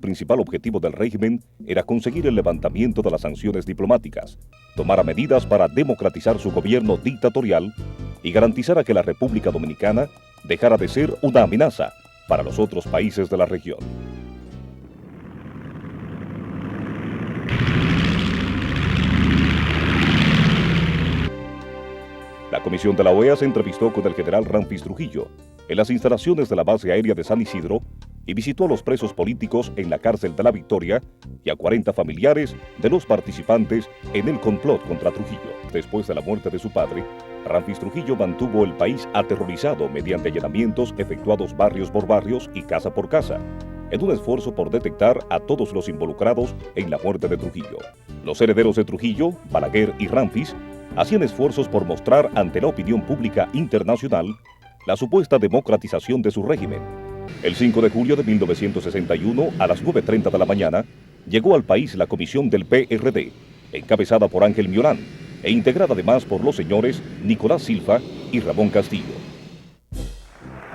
El principal objetivo del régimen era conseguir el levantamiento de las sanciones diplomáticas, tomar medidas para democratizar su gobierno dictatorial y garantizar que la República Dominicana dejara de ser una amenaza para los otros países de la región. La comisión de la OEA se entrevistó con el general Ramfis Trujillo en las instalaciones de la base aérea de San Isidro y visitó a los presos políticos en la cárcel de La Victoria y a 40 familiares de los participantes en el complot contra Trujillo. Después de la muerte de su padre, Ramfis Trujillo mantuvo el país aterrorizado mediante allanamientos efectuados barrios por barrios y casa por casa, en un esfuerzo por detectar a todos los involucrados en la muerte de Trujillo. Los herederos de Trujillo, Balaguer y Ramfis, hacían esfuerzos por mostrar ante la opinión pública internacional la supuesta democratización de su régimen. El 5 de julio de 1961, a las 9:30 de la mañana, llegó al país la comisión del PRD, encabezada por Ángel Miolán, e integrada además por los señores Nicolás Silva y Ramón Castillo.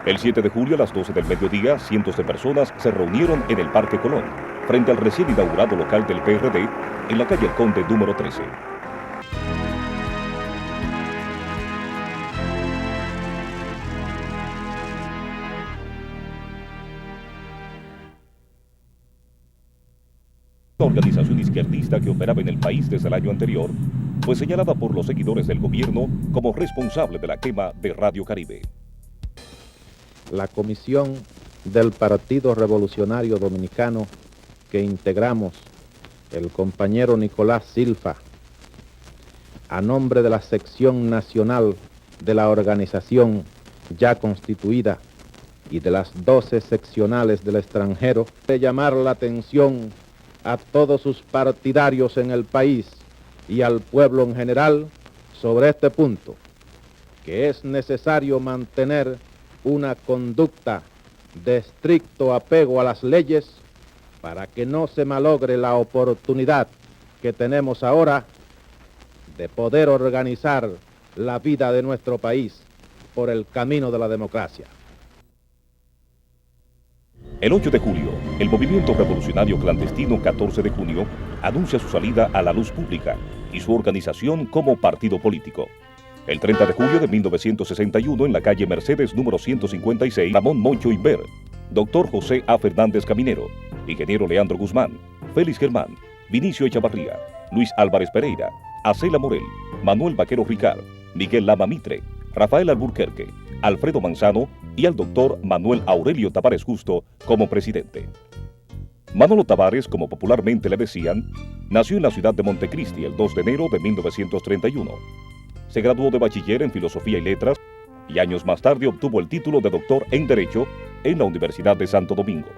El 7 de julio a las 12 del mediodía, cientos de personas se reunieron en el Parque Colón, frente al recién inaugurado local del PRD, en la calle El Conde número 13. La organización izquierdista que operaba en el país desde el año anterior fue señalada por los seguidores del gobierno como responsable de la quema de Radio Caribe. La comisión del Partido Revolucionario Dominicano que integramos el compañero Nicolás Silva, a nombre de la sección nacional de la organización ya constituida y de las 12 seccionales del extranjero, de llamar la atención a todos sus partidarios en el país y al pueblo en general sobre este punto, que es necesario mantener una conducta de estricto apego a las leyes para que no se malogre la oportunidad que tenemos ahora de poder organizar la vida de nuestro país por el camino de la democracia. El 8 de julio, el movimiento revolucionario clandestino 14 de junio anuncia su salida a la luz pública y su organización como partido político. El 30 de julio de 1961, en la calle Mercedes número 156, Ramón Moncho Inver, Dr. José A. Fernández Caminero, Ingeniero Leandro Guzmán, Félix Germán, Vinicio Echavarría, Luis Álvarez Pereira, Acela Morel, Manuel Vaquero Ricard, Miguel Lama Mitre, Rafael Alburquerque, Alfredo Manzano y al doctor Manuel Aurelio Tavares Justo como presidente. Manolo Tavares, como popularmente le decían, nació en la ciudad de Montecristi el 2 de enero de 1931. Se graduó de bachiller en Filosofía y Letras y años más tarde obtuvo el título de doctor en Derecho en la Universidad de Santo Domingo.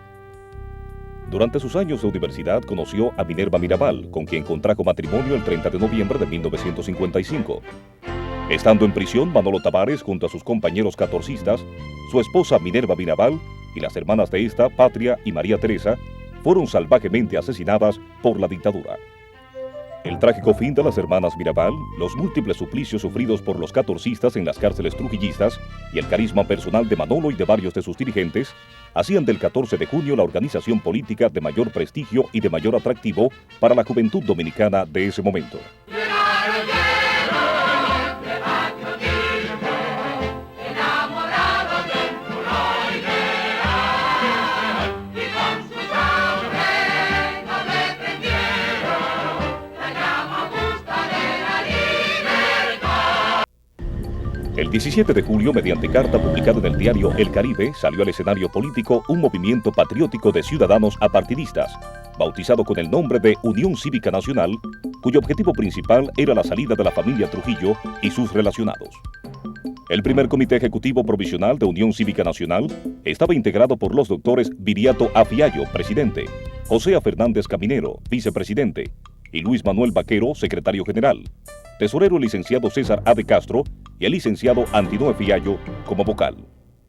Durante sus años de universidad conoció a Minerva Mirabal, con quien contrajo matrimonio el 30 de noviembre de 1955. Estando en prisión, Manolo Tavares, junto a sus compañeros catorcistas, su esposa Minerva Mirabal y las hermanas de esta, Patria y María Teresa, fueron salvajemente asesinadas por la dictadura. El trágico fin de las hermanas Mirabal, los múltiples suplicios sufridos por los catorcistas en las cárceles trujillistas y el carisma personal de Manolo y de varios de sus dirigentes hacían del 14 de junio la organización política de mayor prestigio y de mayor atractivo para la juventud dominicana de ese momento. El 17 de julio, mediante carta publicada en el diario El Caribe, salió al escenario político un movimiento patriótico de ciudadanos apartidistas, bautizado con el nombre de Unión Cívica Nacional, cuyo objetivo principal era la salida de la familia Trujillo y sus relacionados. El primer comité ejecutivo provisional de Unión Cívica Nacional estaba integrado por los doctores Viriato A. Fiallo, presidente, José A. Fernández Caminero, vicepresidente, y Luis Manuel Vaquero, secretario general, tesorero el licenciado César A. de Castro y el licenciado Antinoe Fiallo como vocal.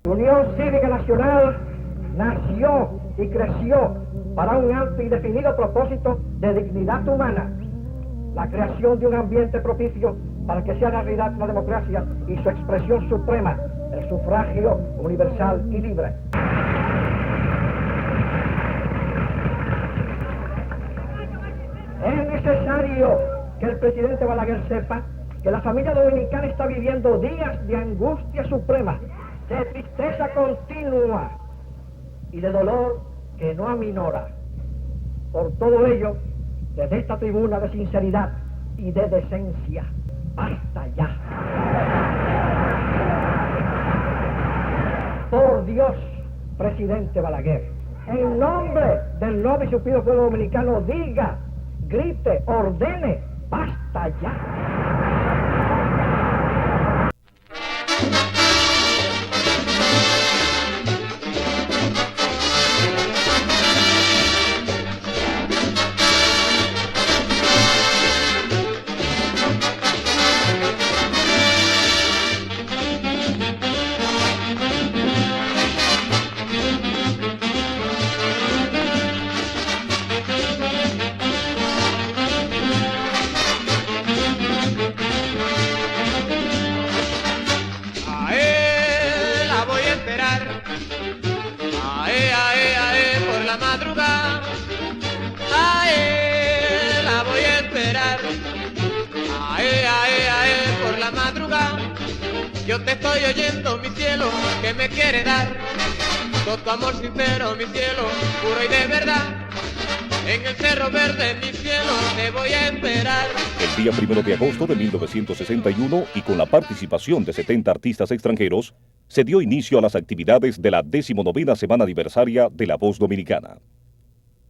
Unión Cívica Nacional nació y creció para un alto y definido propósito de dignidad humana, la creación de un ambiente propicio para que sea realidad la democracia y su expresión suprema, el sufragio universal y libre. necesario que el presidente Balaguer sepa que la familia dominicana está viviendo días de angustia suprema, de tristeza continua y de dolor que no aminora. Por todo ello, desde esta tribuna de sinceridad y de decencia, basta ya. Por Dios, presidente Balaguer, en nombre del noble y superior pueblo dominicano, diga, grite, ordene, basta ya. Por la madrugada, ae, la voy a esperar. Ae, por la madrugada, yo te estoy oyendo, mi cielo, que me quiere dar todo tu amor sincero, mi cielo, puro y de verdad. En el Cerro Verde, mi cielo, te voy a esperar. El día 1 de agosto de 1961, y con la participación de 70 artistas extranjeros, se dio inicio a las actividades de la 19ª semana aniversaria de La Voz Dominicana.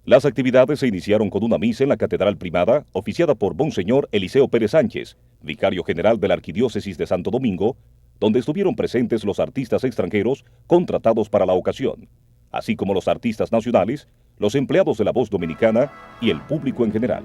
Las actividades se iniciaron con una misa en la Catedral Primada, oficiada por Monseñor Eliseo Pérez Sánchez, vicario general de la Arquidiócesis de Santo Domingo, donde estuvieron presentes los artistas extranjeros contratados para la ocasión, así como los artistas nacionales, los empleados de La Voz Dominicana y el público en general.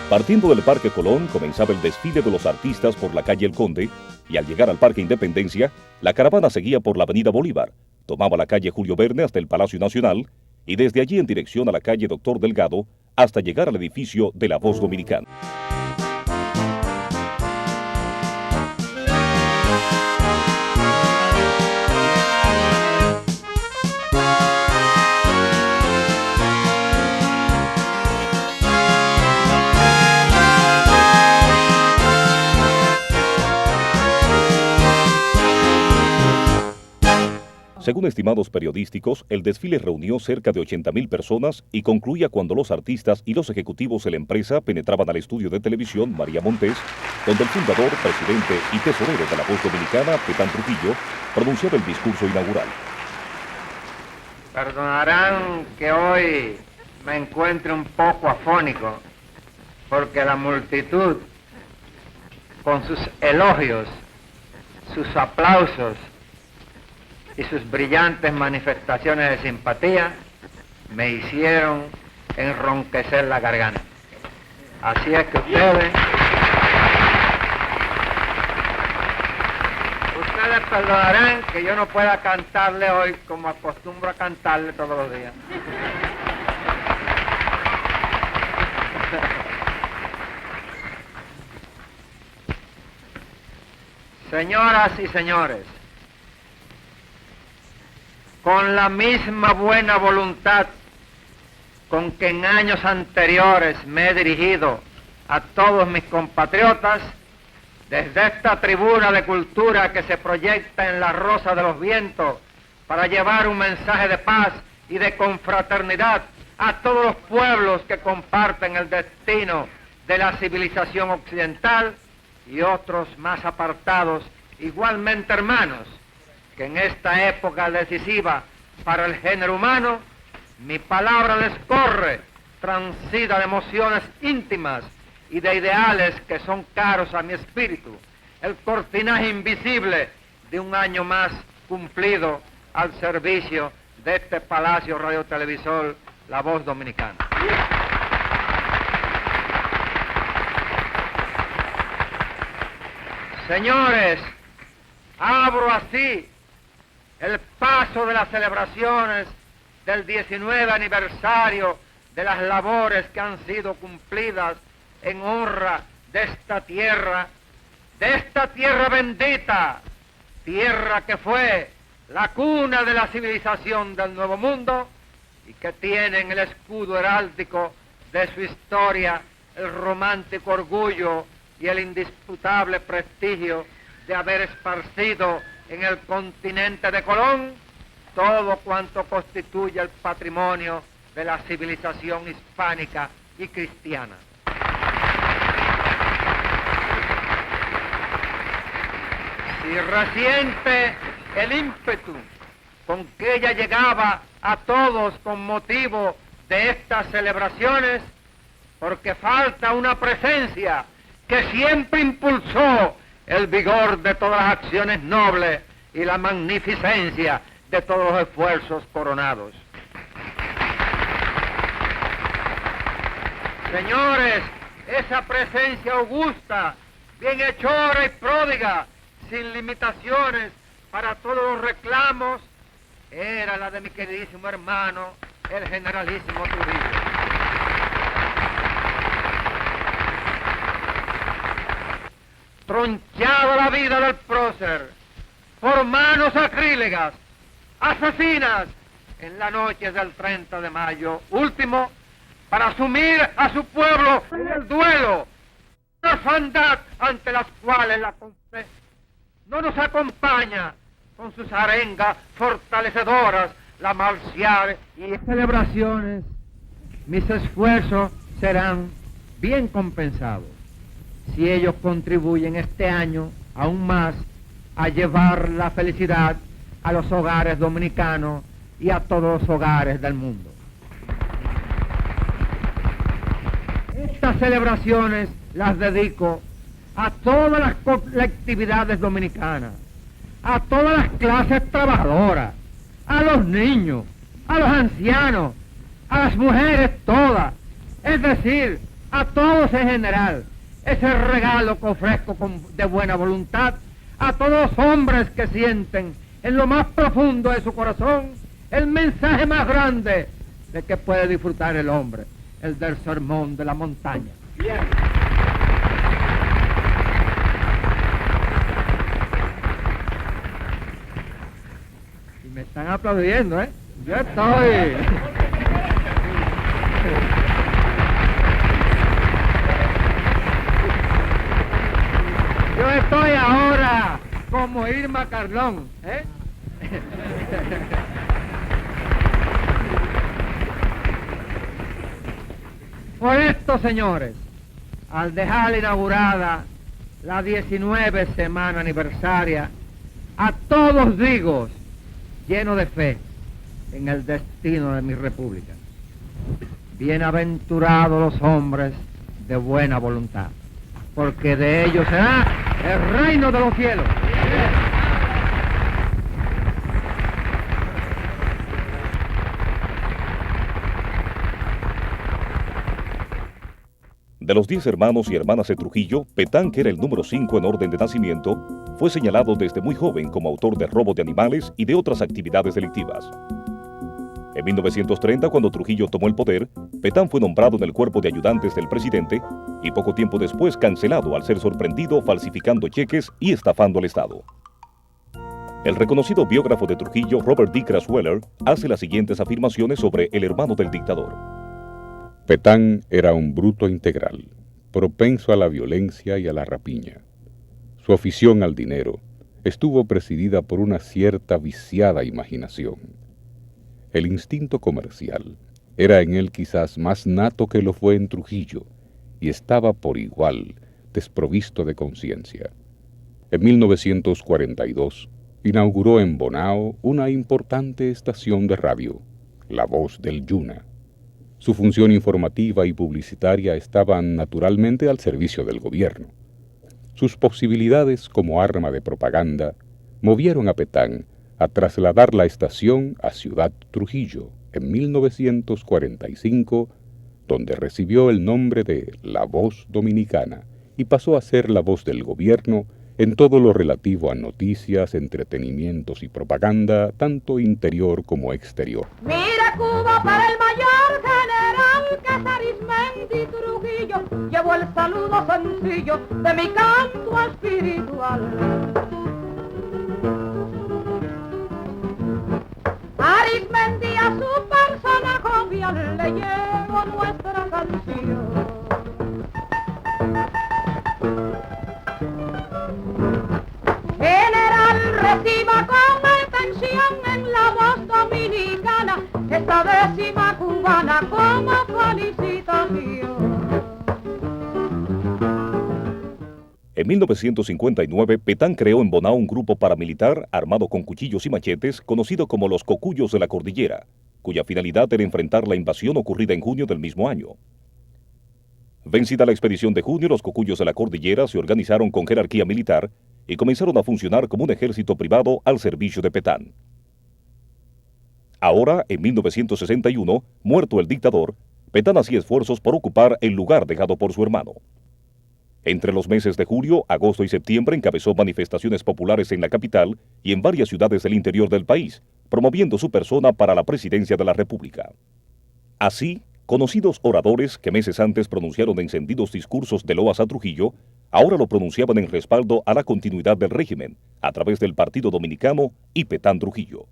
Partiendo del Parque Colón, comenzaba el desfile de los artistas por la calle El Conde, y al llegar al Parque Independencia, la caravana seguía por la Avenida Bolívar, tomaba la calle Julio Verne hasta el Palacio Nacional, y desde allí en dirección a la calle Doctor Delgado, hasta llegar al edificio de La Voz Dominicana. Según estimados periodísticos, el desfile reunió cerca de 80.000 personas y concluía cuando los artistas y los ejecutivos de la empresa penetraban al estudio de televisión María Montés, donde el fundador, presidente y tesorero de La Voz Dominicana, Petán Trujillo, pronunciaba el discurso inaugural. Perdonarán que hoy me encuentre un poco afónico, porque la multitud, con sus elogios, sus aplausos y sus brillantes manifestaciones de simpatía, me hicieron enronquecer la garganta. Así es que ustedes perdonarán que yo no pueda cantarle hoy como acostumbro a cantarle todos los días. Señoras y señores, con la misma buena voluntad con que en años anteriores me he dirigido a todos mis compatriotas, desde esta tribuna de cultura que se proyecta en la Rosa de los Vientos para llevar un mensaje de paz y de confraternidad a todos los pueblos que comparten el destino de la civilización occidental y otros más apartados, igualmente hermanos, que en esta época decisiva para el género humano, mi palabra les corre, transida de emociones íntimas y de ideales que son caros a mi espíritu, el cortinaje invisible de un año más cumplido al servicio de este Palacio Radiotelevisor, La Voz Dominicana. Señores, abro así el paso de las celebraciones del 19 aniversario de las labores que han sido cumplidas en honra de esta tierra bendita, tierra que fue la cuna de la civilización del Nuevo Mundo y que tiene en el escudo heráldico de su historia el romántico orgullo y el indisputable prestigio de haber esparcido en el continente de Colón todo cuanto constituye el patrimonio de la civilización hispánica y cristiana. Si resiente el ímpetu con que ella llegaba a todos con motivo de estas celebraciones, porque falta una presencia que siempre impulsó el vigor de todas las acciones nobles y la magnificencia de todos los esfuerzos coronados. Señores, esa presencia augusta, bienhechora y pródiga, sin limitaciones para todos los reclamos, era la de mi queridísimo hermano, el generalísimo Trujillo. Tronchada la vida del prócer por manos sacrílegas, asesinas, en la noche del 30 de mayo último, para asumir a su pueblo en el duelo, la orfandad ante las cuales la Confe no nos acompaña con sus arengas fortalecedoras, la marcial y celebraciones. Mis esfuerzos serán bien compensados si ellos contribuyen este año aún más a llevar la felicidad a los hogares dominicanos y a todos los hogares del mundo. Estas celebraciones las dedico a todas las colectividades dominicanas, a todas las clases trabajadoras, a los niños, a los ancianos, a las mujeres todas, es decir, a todos en general. Ese regalo que ofrezco de buena voluntad a todos los hombres que sienten en lo más profundo de su corazón el mensaje más grande de que puede disfrutar el hombre, el del sermón de la montaña. Bien. Y me están aplaudiendo, ¿eh? Yo estoy... Yo estoy ahora como Irma Carlón, ¿eh? Por esto, señores, al dejar inaugurada la 19 semana aniversaria, a todos digo, lleno de fe en el destino de mi república, bienaventurados los hombres de buena voluntad, porque de ellos será el reino de los cielos. De los 10 hermanos y hermanas de Trujillo, Petán, que era el número 5 en orden de nacimiento, fue señalado desde muy joven como autor de robo de animales y de otras actividades delictivas. En 1930, cuando Trujillo tomó el poder, Petán fue nombrado en el cuerpo de ayudantes del presidente y poco tiempo después cancelado al ser sorprendido falsificando cheques y estafando al Estado. El reconocido biógrafo de Trujillo, Robert D. Crasweller, hace las siguientes afirmaciones sobre el hermano del dictador. Petán era un bruto integral, propenso a la violencia y a la rapiña. Su afición al dinero estuvo presidida por una cierta viciada imaginación. El instinto comercial era en él quizás más nato que lo fue en Trujillo, y estaba por igual desprovisto de conciencia. En 1942 inauguró en Bonao una importante estación de radio, La Voz del Yuna. Su función informativa y publicitaria estaban naturalmente al servicio del gobierno. Sus posibilidades como arma de propaganda movieron a Petán a trasladar la estación a Ciudad Trujillo en 1945, donde recibió el nombre de La Voz Dominicana y pasó a ser la voz del gobierno en todo lo relativo a noticias, entretenimientos y propaganda, tanto interior como exterior. Mira Cuba para el mayor general que es Arismendi Trujillo, llevo el saludo sencillo de mi canto espiritual. Arismendi a su persona jovial le llevo nuestra canción. General, reciba con atención en la voz dominicana esta 10ª cubana como felicitación. En 1959, Petán creó en Bonao un grupo paramilitar armado con cuchillos y machetes conocido como los Cocuyos de la Cordillera, cuya finalidad era enfrentar la invasión ocurrida en junio del mismo año. Vencida la expedición de junio, los Cocuyos de la Cordillera se organizaron con jerarquía militar y comenzaron a funcionar como un ejército privado al servicio de Petán. Ahora, en 1961, muerto el dictador, Petán hacía esfuerzos por ocupar el lugar dejado por su hermano. Entre los meses de julio, agosto y septiembre encabezó manifestaciones populares en la capital y en varias ciudades del interior del país, promoviendo su persona para la presidencia de la República. Así, conocidos oradores que meses antes pronunciaron encendidos discursos de loas a Trujillo, ahora lo pronunciaban en respaldo a la continuidad del régimen, a través del Partido Dominicano y Petán Trujillo.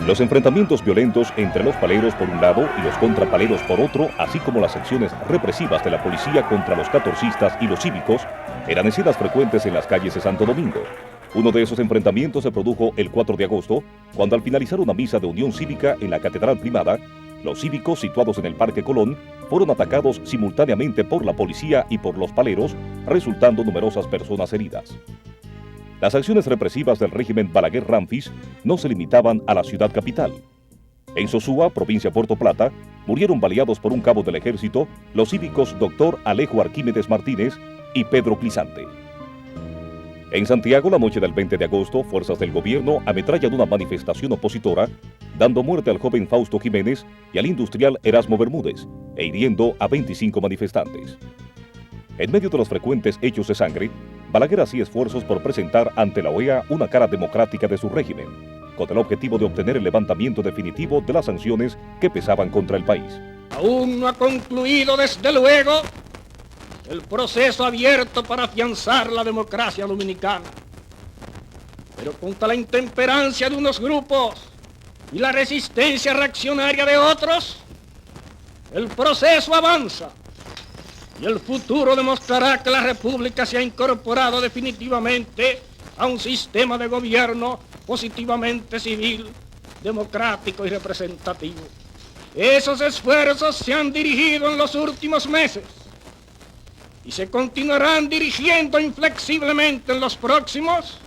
Los enfrentamientos violentos entre los paleros por un lado y los contrapaleros por otro, así como las acciones represivas de la policía contra los catorcistas y los cívicos, eran escenas frecuentes en las calles de Santo Domingo. Uno de esos enfrentamientos se produjo el 4 de agosto, cuando al finalizar una misa de unión cívica en la Catedral Primada, los cívicos situados en el Parque Colón fueron atacados simultáneamente por la policía y por los paleros, resultando numerosas personas heridas. Las acciones represivas del régimen Balaguer-Ramfis no se limitaban a la ciudad capital. En Sosúa, provincia de Puerto Plata, murieron baleados por un cabo del ejército los cívicos Dr. Alejo Arquímedes Martínez y Pedro Clisante. En Santiago, la noche del 20 de agosto, fuerzas del gobierno ametrallan una manifestación opositora, dando muerte al joven Fausto Jiménez y al industrial Erasmo Bermúdez, e hiriendo a 25 manifestantes. En medio de los frecuentes hechos de sangre, Balaguer hacía esfuerzos por presentar ante la OEA una cara democrática de su régimen, con el objetivo de obtener el levantamiento definitivo de las sanciones que pesaban contra el país. Aún no ha concluido, desde luego, el proceso abierto para afianzar la democracia dominicana. Pero contra la intemperancia de unos grupos y la resistencia reaccionaria de otros, el proceso avanza y el futuro demostrará que la República se ha incorporado definitivamente a un sistema de gobierno positivamente civil, democrático y representativo. Esos esfuerzos se han dirigido en los últimos meses y se continuarán dirigiendo inflexiblemente en los próximos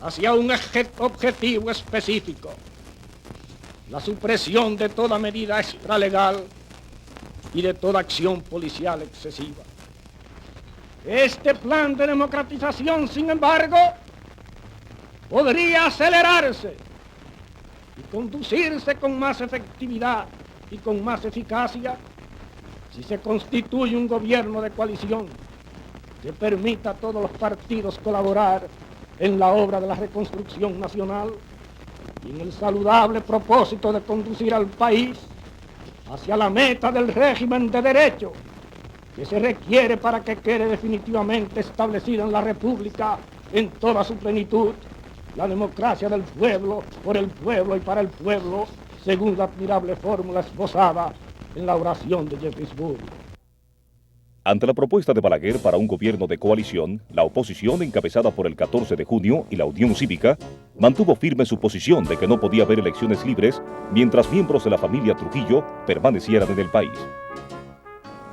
hacia un objetivo específico: la supresión de toda medida extralegal y de toda acción policial excesiva. Este plan de democratización, sin embargo, podría acelerarse y conducirse con más efectividad y con más eficacia si se constituye un gobierno de coalición que permita a todos los partidos colaborar en la obra de la reconstrucción nacional y en el saludable propósito de conducir al país hacia la meta del régimen de derecho que se requiere para que quede definitivamente establecida en la República en toda su plenitud la democracia del pueblo, por el pueblo y para el pueblo, según la admirable fórmula esbozada en la oración de Gettysburg. Ante la propuesta de Balaguer para un gobierno de coalición, la oposición, encabezada por el 14 de junio y la Unión Cívica, mantuvo firme su posición de que no podía haber elecciones libres mientras miembros de la familia Trujillo permanecieran en el país.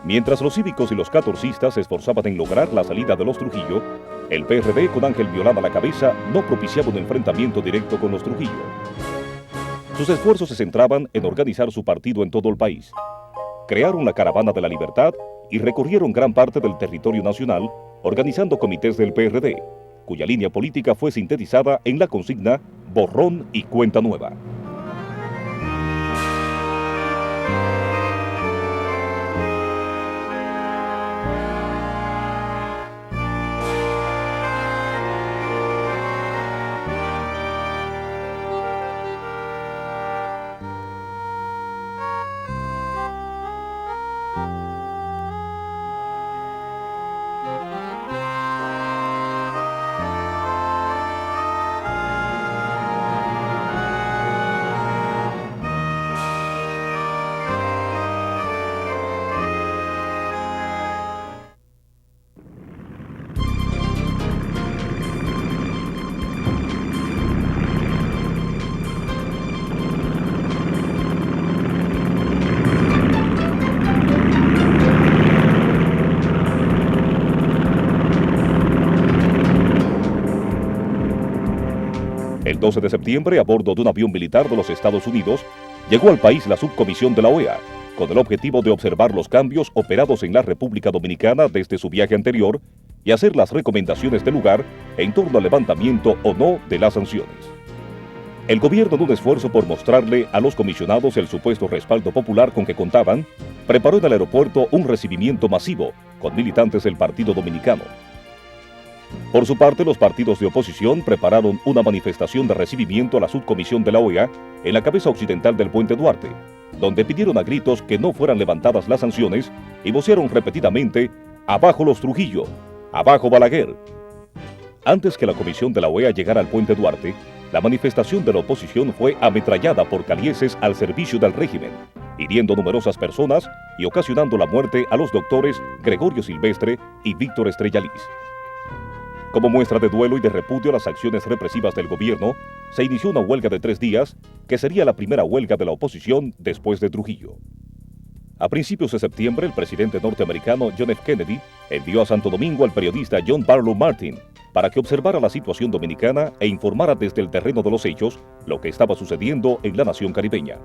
Mientras los cívicos y los catorcistas se esforzaban en lograr la salida de los Trujillo, el PRD, con Ángel Violán a la cabeza, no propiciaba un enfrentamiento directo con los Trujillo. Sus esfuerzos se centraban en organizar su partido en todo el país. Crearon la Caravana de la Libertad y recorrieron gran parte del territorio nacional, organizando comités del PRD, cuya línea política fue sintetizada en la consigna borrón y cuenta nueva. El 12 de septiembre, a bordo de un avión militar de los Estados Unidos, llegó al país la subcomisión de la OEA, con el objetivo de observar los cambios operados en la República Dominicana desde su viaje anterior y hacer las recomendaciones del lugar en torno al levantamiento o no de las sanciones. El gobierno, en un esfuerzo por mostrarle a los comisionados el supuesto respaldo popular con que contaban, preparó en el aeropuerto un recibimiento masivo con militantes del Partido Dominicano. Por su parte, los partidos de oposición prepararon una manifestación de recibimiento a la subcomisión de la OEA en la cabeza occidental del Puente Duarte, donde pidieron a gritos que no fueran levantadas las sanciones y vocearon repetidamente «¡Abajo los Trujillo! ¡Abajo Balaguer!». Antes que la comisión de la OEA llegara al Puente Duarte, la manifestación de la oposición fue ametrallada por calieses al servicio del régimen, hiriendo numerosas personas y ocasionando la muerte a los doctores Gregorio Silvestre y Víctor Estrella Liz. Como muestra de duelo y de repudio a las acciones represivas del gobierno, se inició una huelga de 3 días, que sería la primera huelga de la oposición después de Trujillo. A principios de septiembre, el presidente norteamericano John F. Kennedy envió a Santo Domingo al periodista John Barlow Martin para que observara la situación dominicana e informara desde el terreno de los hechos lo que estaba sucediendo en la nación caribeña.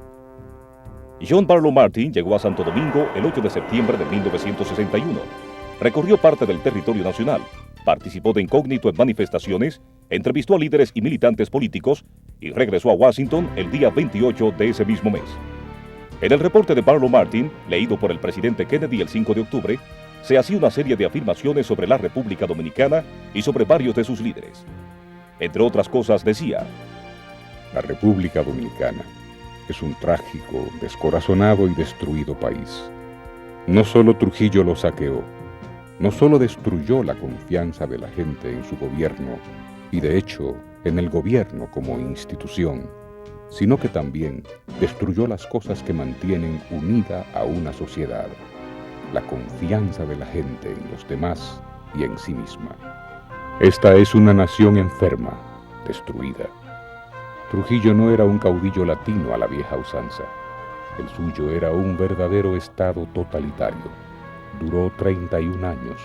John Barlow Martin llegó a Santo Domingo el 8 de septiembre de 1961. Recorrió parte del territorio nacional, participó de incógnito en manifestaciones, entrevistó a líderes y militantes políticos y regresó a Washington el día 28 de ese mismo mes. En el reporte de Barlow Martin, leído por el presidente Kennedy el 5 de octubre, se hacía una serie de afirmaciones sobre la República Dominicana y sobre varios de sus líderes. Entre otras cosas decía: la República Dominicana es un trágico, descorazonado y destruido país. No solo Trujillo lo saqueó, no solo destruyó la confianza de la gente en su gobierno y de hecho en el gobierno como institución, sino que también destruyó las cosas que mantienen unida a una sociedad, la confianza de la gente en los demás y en sí misma. Esta es una nación enferma, destruida. Trujillo no era un caudillo latino a la vieja usanza. El suyo era un verdadero estado totalitario. Duró 31 años.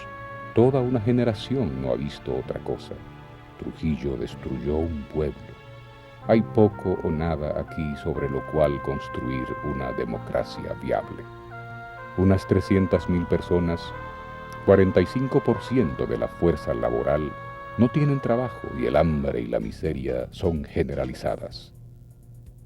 Toda una generación no ha visto otra cosa. Trujillo destruyó un pueblo. Hay poco o nada aquí sobre lo cual construir una democracia viable. Unas 300,000 personas, 45% de la fuerza laboral, no tienen trabajo y el hambre y la miseria son generalizadas.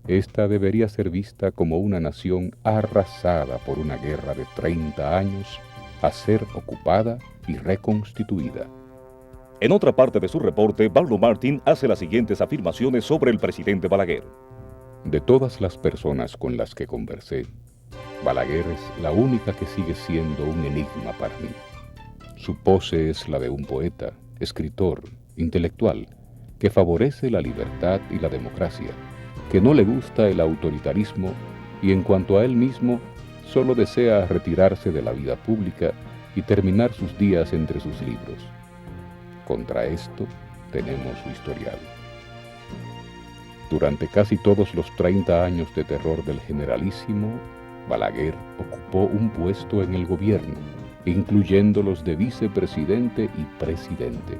Esta debería ser vista como una nación arrasada por una guerra de 30 años a ser ocupada y reconstituida. En otra parte de su reporte, Barlow Martin hace las siguientes afirmaciones sobre el presidente Balaguer. De todas las personas con las que conversé, Balaguer es la única que sigue siendo un enigma para mí. Su pose es la de un poeta, escritor, intelectual, que favorece la libertad y la democracia, que no le gusta el autoritarismo y en cuanto a él mismo, solo desea retirarse de la vida pública y terminar sus días entre sus libros. Contra esto tenemos su historial. Durante casi todos los 30 años de terror del generalísimo, Balaguer ocupó un puesto en el gobierno, incluyendo los de vicepresidente y presidente.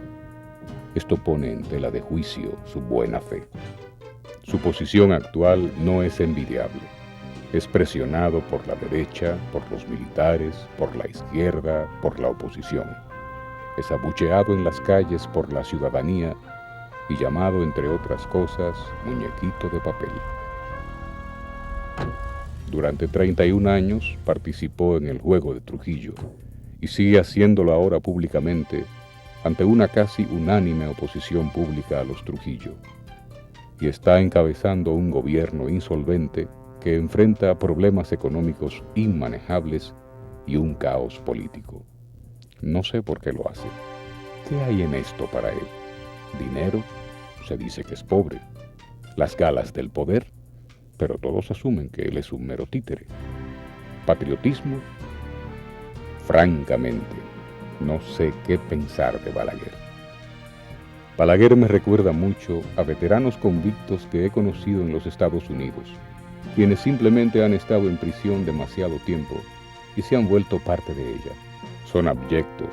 Esto pone en tela de juicio su buena fe. Su posición actual no es envidiable. Es presionado por la derecha, por los militares, por la izquierda, por la oposición. Es abucheado en las calles por la ciudadanía y llamado, entre otras cosas, muñequito de papel. Durante 31 años participó en el juego de Trujillo y sigue haciéndolo ahora públicamente ante una casi unánime oposición pública a los Trujillo. Y está encabezando un gobierno insolvente que enfrenta problemas económicos inmanejables y un caos político. No sé por qué lo hace. ¿Qué hay en esto para él? ¿Dinero? Se dice que es pobre. Las galas del poder, pero todos asumen que él es un mero títere. ¿Patriotismo? Francamente, no sé qué pensar de Balaguer. Balaguer me recuerda mucho a veteranos convictos que he conocido en los Estados Unidos, quienes simplemente han estado en prisión demasiado tiempo y se han vuelto parte de ella. Son abyectos,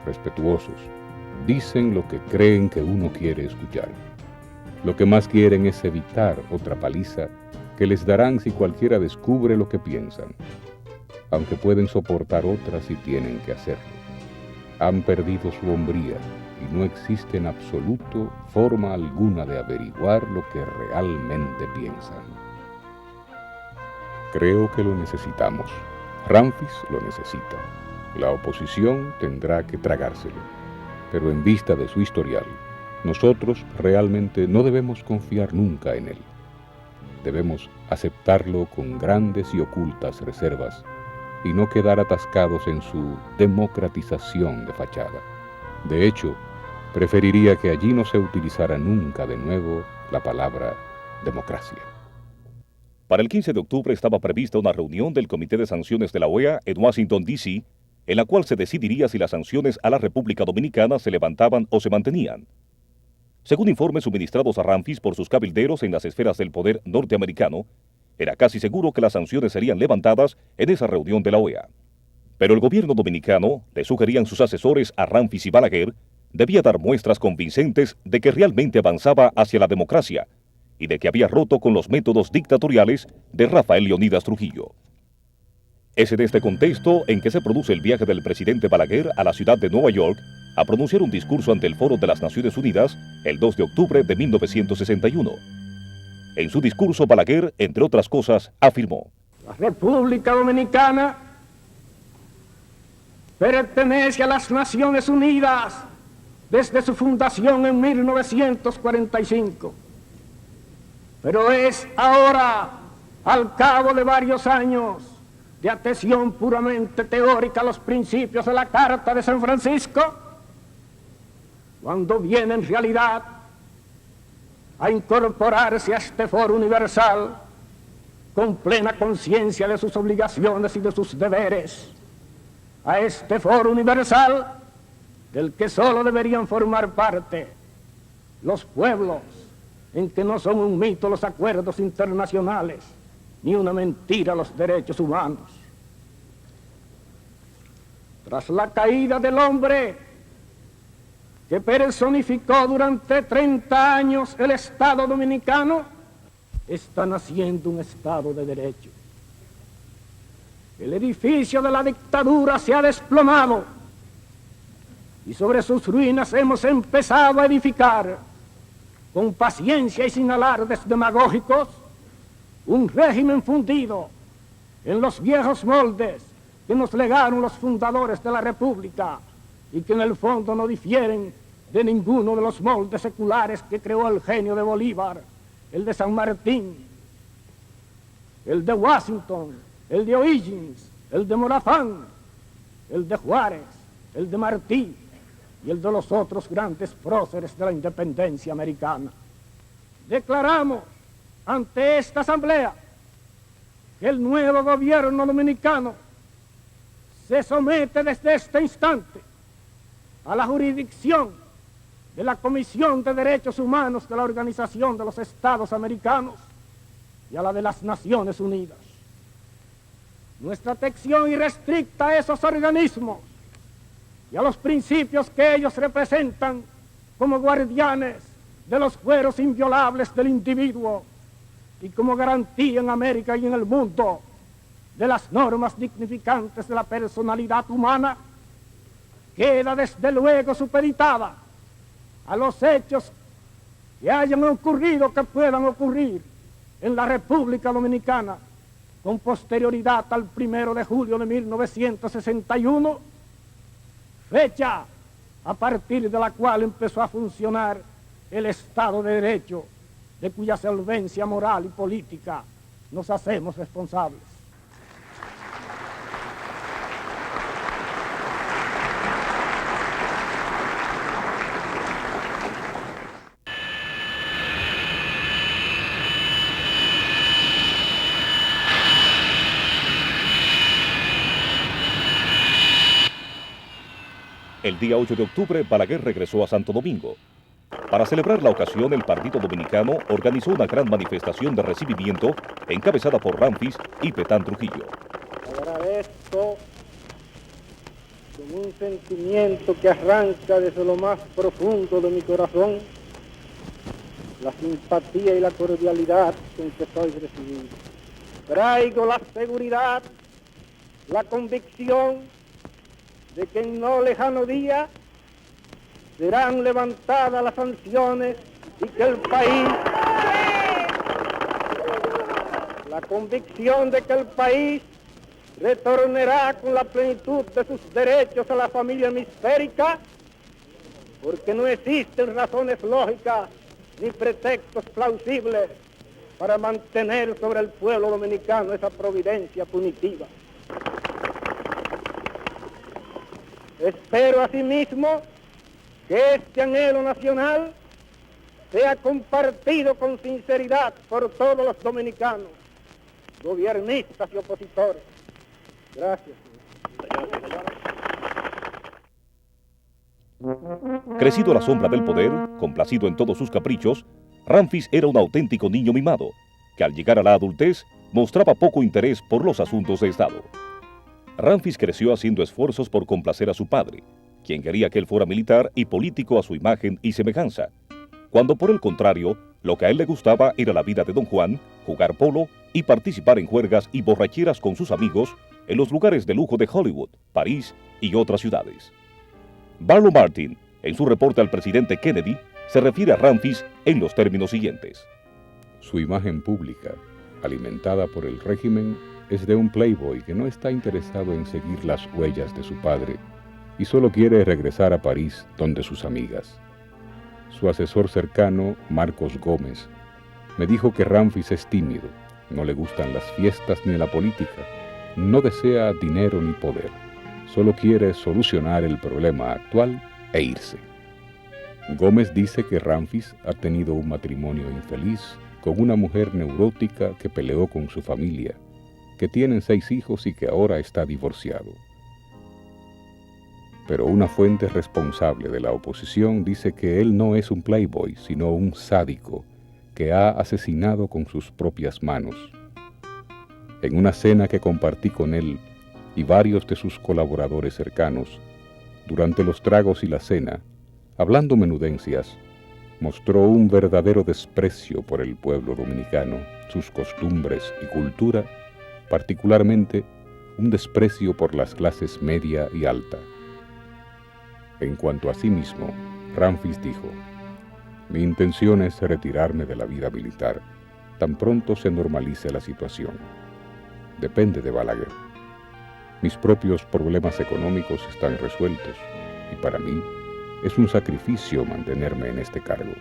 respetuosos, dicen lo que creen que uno quiere escuchar. Lo que más quieren es evitar otra paliza que les darán si cualquiera descubre lo que piensan, aunque pueden soportar otras si tienen que hacerlo. Han perdido su hombría y no existe en absoluto forma alguna de averiguar lo que realmente piensan. Creo que lo necesitamos. Ramfis lo necesita. La oposición tendrá que tragárselo. Pero en vista de su historial, nosotros realmente no debemos confiar nunca en él. Debemos aceptarlo con grandes y ocultas reservas y no quedar atascados en su democratización de fachada. De hecho, preferiría que allí no se utilizara nunca de nuevo la palabra democracia. Para el 15 de octubre estaba prevista una reunión del Comité de Sanciones de la OEA en Washington, D.C., en la cual se decidiría si las sanciones a la República Dominicana se levantaban o se mantenían. Según informes suministrados a Ramfis por sus cabilderos en las esferas del poder norteamericano, era casi seguro que las sanciones serían levantadas en esa reunión de la OEA. Pero el gobierno dominicano, le sugerían sus asesores a Ramfis y Balaguer, debía dar muestras convincentes de que realmente avanzaba hacia la democracia y de que había roto con los métodos dictatoriales de Rafael Leónidas Trujillo. Es en este contexto en que se produce el viaje del presidente Balaguer a la ciudad de Nueva York a pronunciar un discurso ante el Foro de las Naciones Unidas el 2 de octubre de 1961. En su discurso, Balaguer, entre otras cosas, afirmó: La República Dominicana pertenece a las Naciones Unidas desde su fundación en 1945. Pero es ahora, al cabo de varios años de adhesión puramente teórica a los principios de la Carta de San Francisco, cuando viene en realidad a incorporarse a este foro universal con plena conciencia de sus obligaciones y de sus deberes, a este foro universal del que solo deberían formar parte los pueblos en que no son un mito los acuerdos internacionales, ni una mentira los derechos humanos. Tras la caída del hombre que personificó durante 30 años el Estado dominicano, está naciendo un Estado de derecho. El edificio de la dictadura se ha desplomado y sobre sus ruinas hemos empezado a edificar, con paciencia y sin alardes demagógicos, un régimen fundido en los viejos moldes que nos legaron los fundadores de la República y que en el fondo no difieren de ninguno de los moldes seculares que creó el genio de Bolívar, el de San Martín, el de Washington, el de O'Higgins, el de Morazán, el de Juárez, el de Martí y el de los otros grandes próceres de la independencia americana. Declaramos ante esta asamblea que el nuevo gobierno dominicano se somete desde este instante a la jurisdicción de la Comisión de Derechos Humanos de la Organización de los Estados Americanos y a la de las Naciones Unidas. Nuestra atención irrestricta a esos organismos y a los principios que ellos representan como guardianes de los fueros inviolables del individuo y como garantía en América y en el mundo de las normas dignificantes de la personalidad humana, queda desde luego supeditada a los hechos que hayan ocurrido, que puedan ocurrir en la República Dominicana con posterioridad al 1 de julio de 1961, fecha a partir de la cual empezó a funcionar el Estado de Derecho, de cuya solvencia moral y política nos hacemos responsables. El día 8 de octubre, Balaguer regresó a Santo Domingo. Para celebrar la ocasión, el Partido Dominicano organizó una gran manifestación de recibimiento encabezada por Ramfis y Petán Trujillo. Agradezco con un sentimiento que arranca desde lo más profundo de mi corazón la simpatía y la cordialidad con que soy recibido. Traigo la seguridad, la convicción de que en no lejano día serán levantadas las sanciones y que el país, la convicción de que el país retornará con la plenitud de sus derechos a la familia hemisférica, porque no existen razones lógicas ni pretextos plausibles para mantener sobre el pueblo dominicano esa providencia punitiva. Espero asimismo que este anhelo nacional sea compartido con sinceridad por todos los dominicanos, gobiernistas y opositores. Gracias. Crecido a la sombra del poder, complacido en todos sus caprichos, Ramfis era un auténtico niño mimado, que al llegar a la adultez mostraba poco interés por los asuntos de Estado. Ramfis creció haciendo esfuerzos por complacer a su padre, quien quería que él fuera militar y político a su imagen y semejanza, cuando por el contrario, lo que a él le gustaba era la vida de Don Juan, jugar polo y participar en juergas y borracheras con sus amigos en los lugares de lujo de Hollywood, París y otras ciudades. Barlow Martin, en su reporte al presidente Kennedy, se refiere a Ramfis en los términos siguientes. Su imagen pública, alimentada por el régimen, es de un playboy que no está interesado en seguir las huellas de su padre y solo quiere regresar a París donde sus amigas. Su asesor cercano, Marcos Gómez, me dijo que Ramfis es tímido, no le gustan las fiestas ni la política, no desea dinero ni poder, solo quiere solucionar el problema actual e irse. Gómez dice que Ramfis ha tenido un matrimonio infeliz con una mujer neurótica que peleó con su familia, que tienen 6 hijos y que ahora está divorciado. Pero una fuente responsable de la oposición dice que él no es un playboy, sino un sádico que ha asesinado con sus propias manos. En una cena que compartí con él y varios de sus colaboradores cercanos, durante los tragos y la cena, hablando menudencias, mostró un verdadero desprecio por el pueblo dominicano, sus costumbres y cultura, particularmente un desprecio por las clases media y alta. En cuanto a sí mismo, Ramfis dijo: mi intención es retirarme de la vida militar, tan pronto se normalice la situación. Depende de Balaguer. Mis propios problemas económicos están resueltos y para mí es un sacrificio mantenerme en este cargo.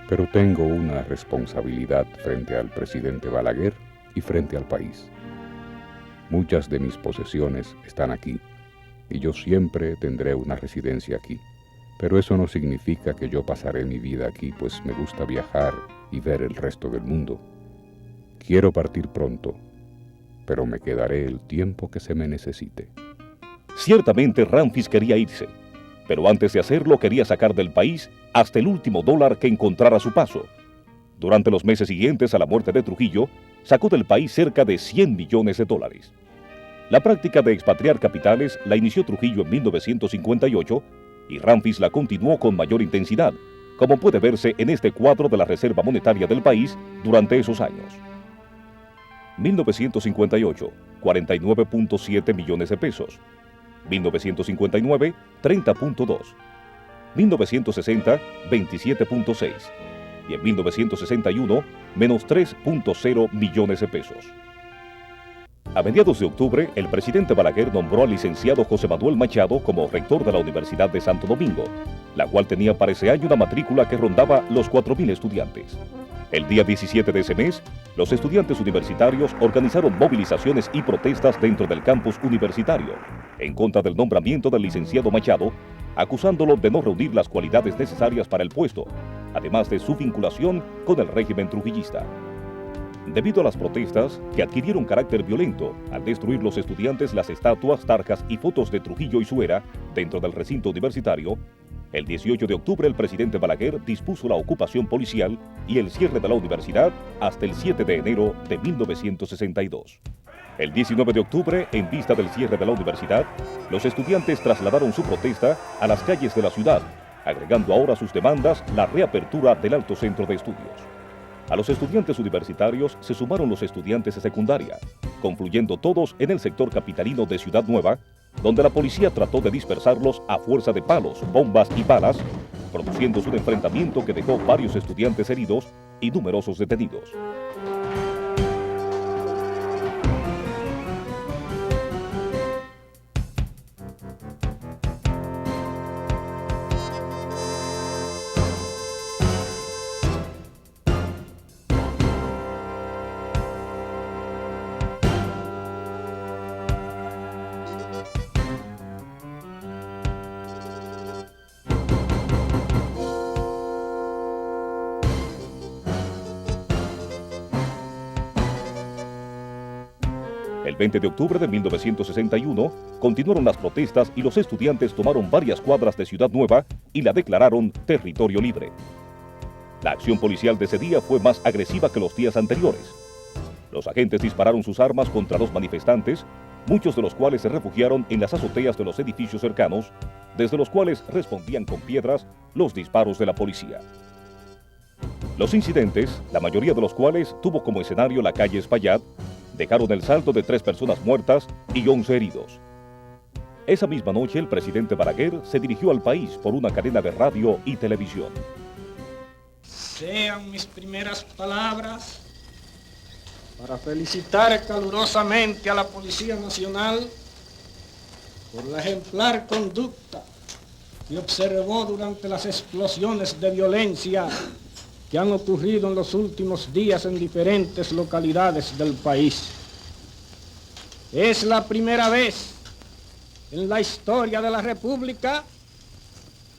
Pero tengo una responsabilidad frente al presidente Balaguer y frente al país. Muchas de mis posesiones están aquí y yo siempre tendré una residencia aquí. Pero eso no significa que yo pasaré mi vida aquí, pues me gusta viajar y ver el resto del mundo. Quiero partir pronto, pero me quedaré el tiempo que se me necesite. Ciertamente Ramfis quería irse, pero antes de hacerlo quería sacar del país hasta el último dólar que encontrara a su paso. Durante los meses siguientes a la muerte de Trujillo, sacó del país cerca de $100 millones. La práctica de expatriar capitales la inició Trujillo en 1958 y Ramfis la continuó con mayor intensidad, como puede verse en este cuadro de la Reserva Monetaria del país durante esos años. 1958, 49.7 millones de pesos. 1959, 30.2. 1960, 27.6. Y en 1961, menos 3.0 millones de pesos. A mediados de octubre, el presidente Balaguer nombró al licenciado José Manuel Machado como rector de la Universidad de Santo Domingo, la cual tenía para ese año una matrícula que rondaba los 4.000 estudiantes. El día 17 de ese mes, los estudiantes universitarios organizaron movilizaciones y protestas dentro del campus universitario, en contra del nombramiento del licenciado Machado, acusándolo de no reunir las cualidades necesarias para el puesto, además de su vinculación con el régimen trujillista. Debido a las protestas, que adquirieron carácter violento al destruir los estudiantes las estatuas, tarjas y fotos de Trujillo y Suera dentro del recinto universitario, el 18 de octubre el presidente Balaguer dispuso la ocupación policial y el cierre de la universidad hasta el 7 de enero de 1962. El 19 de octubre, en vista del cierre de la universidad, los estudiantes trasladaron su protesta a las calles de la ciudad, agregando ahora a sus demandas la reapertura del Alto Centro de Estudios. A los estudiantes universitarios se sumaron los estudiantes de secundaria, confluyendo todos en el sector capitalino de Ciudad Nueva, donde la policía trató de dispersarlos a fuerza de palos, bombas y balas, produciéndose un enfrentamiento que dejó varios estudiantes heridos y numerosos detenidos. El 20 de octubre de 1961 continuaron las protestas y los estudiantes tomaron varias cuadras de Ciudad Nueva y la declararon territorio libre. La acción policial de ese día fue más agresiva que los días anteriores. Los agentes dispararon sus armas contra los manifestantes, muchos de los cuales se refugiaron en las azoteas de los edificios cercanos, desde los cuales respondían con piedras los disparos de la policía. Los incidentes, la mayoría de los cuales tuvo como escenario la calle Espaillat, dejaron el saldo de 3 personas muertas y 11 heridos. Esa misma noche el presidente Balaguer se dirigió al país por una cadena de radio y televisión. Sean mis primeras palabras para felicitar calurosamente a la Policía Nacional por la ejemplar conducta que observó durante las explosiones de violencia que han ocurrido en los últimos días en diferentes localidades del país. Es la primera vez en la historia de la República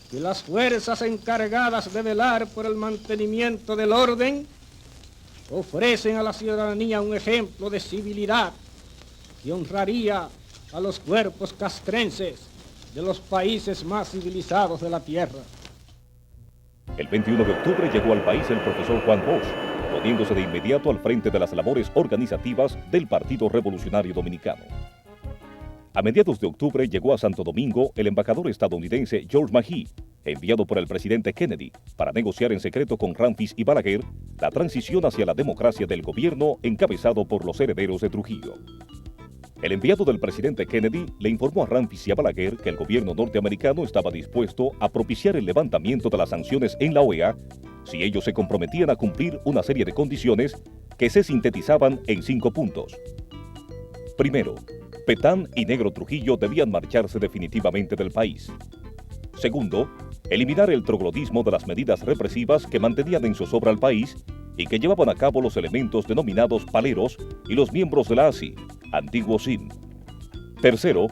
que las fuerzas encargadas de velar por el mantenimiento del orden ofrecen a la ciudadanía un ejemplo de civilidad que honraría a los cuerpos castrenses de los países más civilizados de la tierra. El 21 de octubre llegó al país el profesor Juan Bosch, poniéndose de inmediato al frente de las labores organizativas del Partido Revolucionario Dominicano. A mediados de octubre llegó a Santo Domingo el embajador estadounidense George McGhee, enviado por el presidente Kennedy para negociar en secreto con Ramfis y Balaguer la transición hacia la democracia del gobierno encabezado por los herederos de Trujillo. El enviado del presidente Kennedy le informó a Ramfis y a Balaguer que el gobierno norteamericano estaba dispuesto a propiciar el levantamiento de las sanciones en la OEA si ellos se comprometían a cumplir una serie de condiciones que se sintetizaban en 5 puntos. Primero, Petán y Negro Trujillo debían marcharse definitivamente del país. Segundo, eliminar el troglodismo de las medidas represivas que mantenían en zozobra al país y que llevaban a cabo los elementos denominados paleros y los miembros de la ASI, antiguo SIM. Tercero,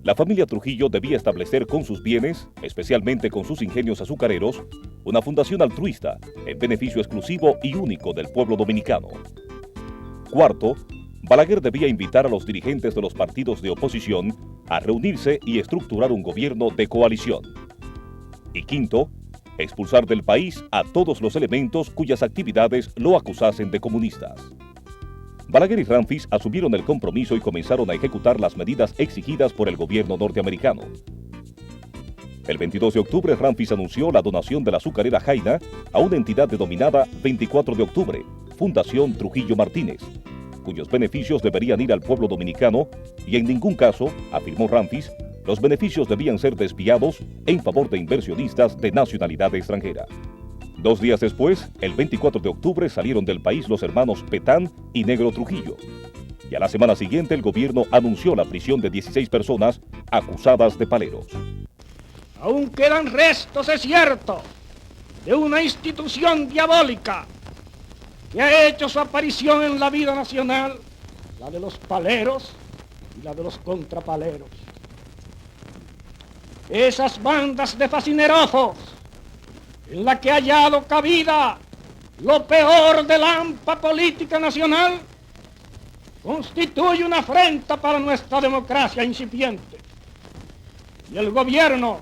la familia Trujillo debía establecer con sus bienes, especialmente con sus ingenios azucareros, una fundación altruista en beneficio exclusivo y único del pueblo dominicano. Cuarto, Balaguer debía invitar a los dirigentes de los partidos de oposición a reunirse y estructurar un gobierno de coalición. Y quinto, expulsar del país a todos los elementos cuyas actividades lo acusasen de comunistas. Balaguer y Ramfis asumieron el compromiso y comenzaron a ejecutar las medidas exigidas por el gobierno norteamericano. El 22 de octubre, Ramfis anunció la donación de la azucarera Jaina a una entidad denominada 24 de octubre, Fundación Trujillo Martínez, cuyos beneficios deberían ir al pueblo dominicano y en ningún caso, afirmó Ramfis, los beneficios debían ser desviados en favor de inversionistas de nacionalidad extranjera. 2 días después, el 24 de octubre, salieron del país los hermanos Petán y Negro Trujillo. Y a la semana siguiente el gobierno anunció la prisión de 16 personas acusadas de paleros. Aún quedan restos, es cierto, de una institución diabólica que ha hecho su aparición en la vida nacional, la de los paleros y la de los contrapaleros. Esas bandas de fascinerosos en la que ha hallado cabida lo peor de la AMPA política nacional constituye una afrenta para nuestra democracia incipiente. Y el gobierno,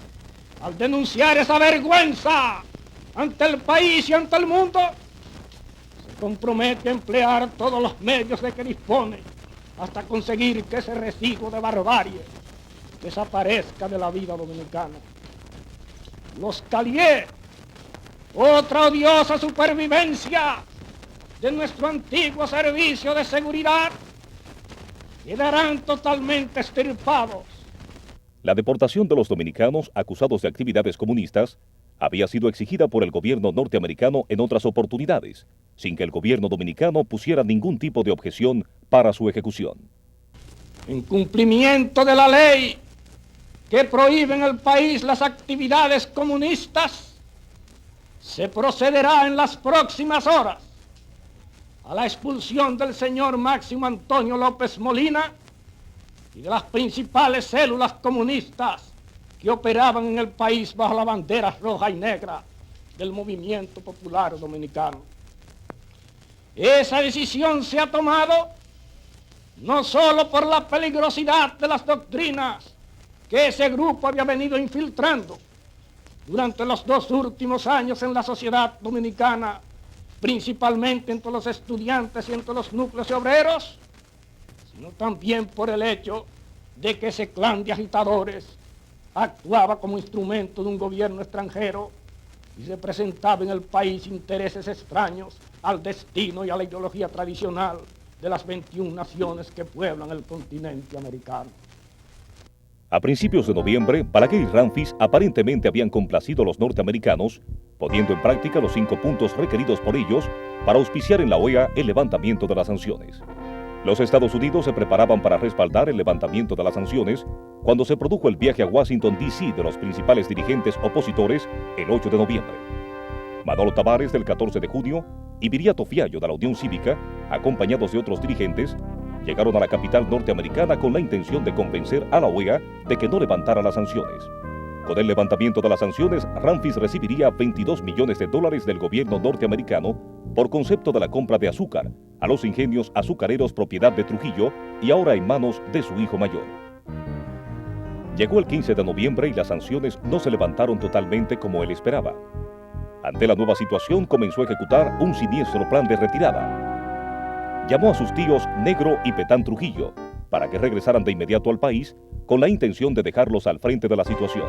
al denunciar esa vergüenza ante el país y ante el mundo, se compromete a emplear todos los medios de que dispone hasta conseguir que ese residuo de barbarie desaparezca de la vida dominicana. Los Calier, otra odiosa supervivencia de nuestro antiguo servicio de seguridad, quedarán totalmente extirpados. La deportación de los dominicanos acusados de actividades comunistas había sido exigida por el gobierno norteamericano en otras oportunidades, sin que el gobierno dominicano pusiera ningún tipo de objeción para su ejecución. En cumplimiento de la ley que prohíbe en el país las actividades comunistas, se procederá en las próximas horas a la expulsión del señor Máximo Antonio López Molina y de las principales células comunistas que operaban en el país bajo la bandera roja y negra del Movimiento Popular Dominicano. Esa decisión se ha tomado no solo por la peligrosidad de las doctrinas que ese grupo había venido infiltrando durante los 2 últimos años en la sociedad dominicana, principalmente entre los estudiantes y entre los núcleos obreros, sino también por el hecho de que ese clan de agitadores actuaba como instrumento de un gobierno extranjero y representaba en el país intereses extraños al destino y a la ideología tradicional de las 21 naciones que pueblan el continente americano. A principios de noviembre, Balaguer y Ramfis aparentemente habían complacido a los norteamericanos, poniendo en práctica los 5 puntos requeridos por ellos para auspiciar en la OEA el levantamiento de las sanciones. Los Estados Unidos se preparaban para respaldar el levantamiento de las sanciones cuando se produjo el viaje a Washington, D.C. de los principales dirigentes opositores el 8 de noviembre. Manolo Tavares del 14 de junio y Viriato Fiallo de la Unión Cívica, acompañados de otros dirigentes, llegaron a la capital norteamericana con la intención de convencer a la OEA de que no levantara las sanciones. Con el levantamiento de las sanciones, Ramfis recibiría $22 millones del gobierno norteamericano por concepto de la compra de azúcar a los ingenios azucareros propiedad de Trujillo y ahora en manos de su hijo mayor. Llegó el 15 de noviembre y las sanciones no se levantaron totalmente como él esperaba. Ante la nueva situación, comenzó a ejecutar un siniestro plan de retirada. Llamó a sus tíos Negro y Petán Trujillo para que regresaran de inmediato al país con la intención de dejarlos al frente de la situación.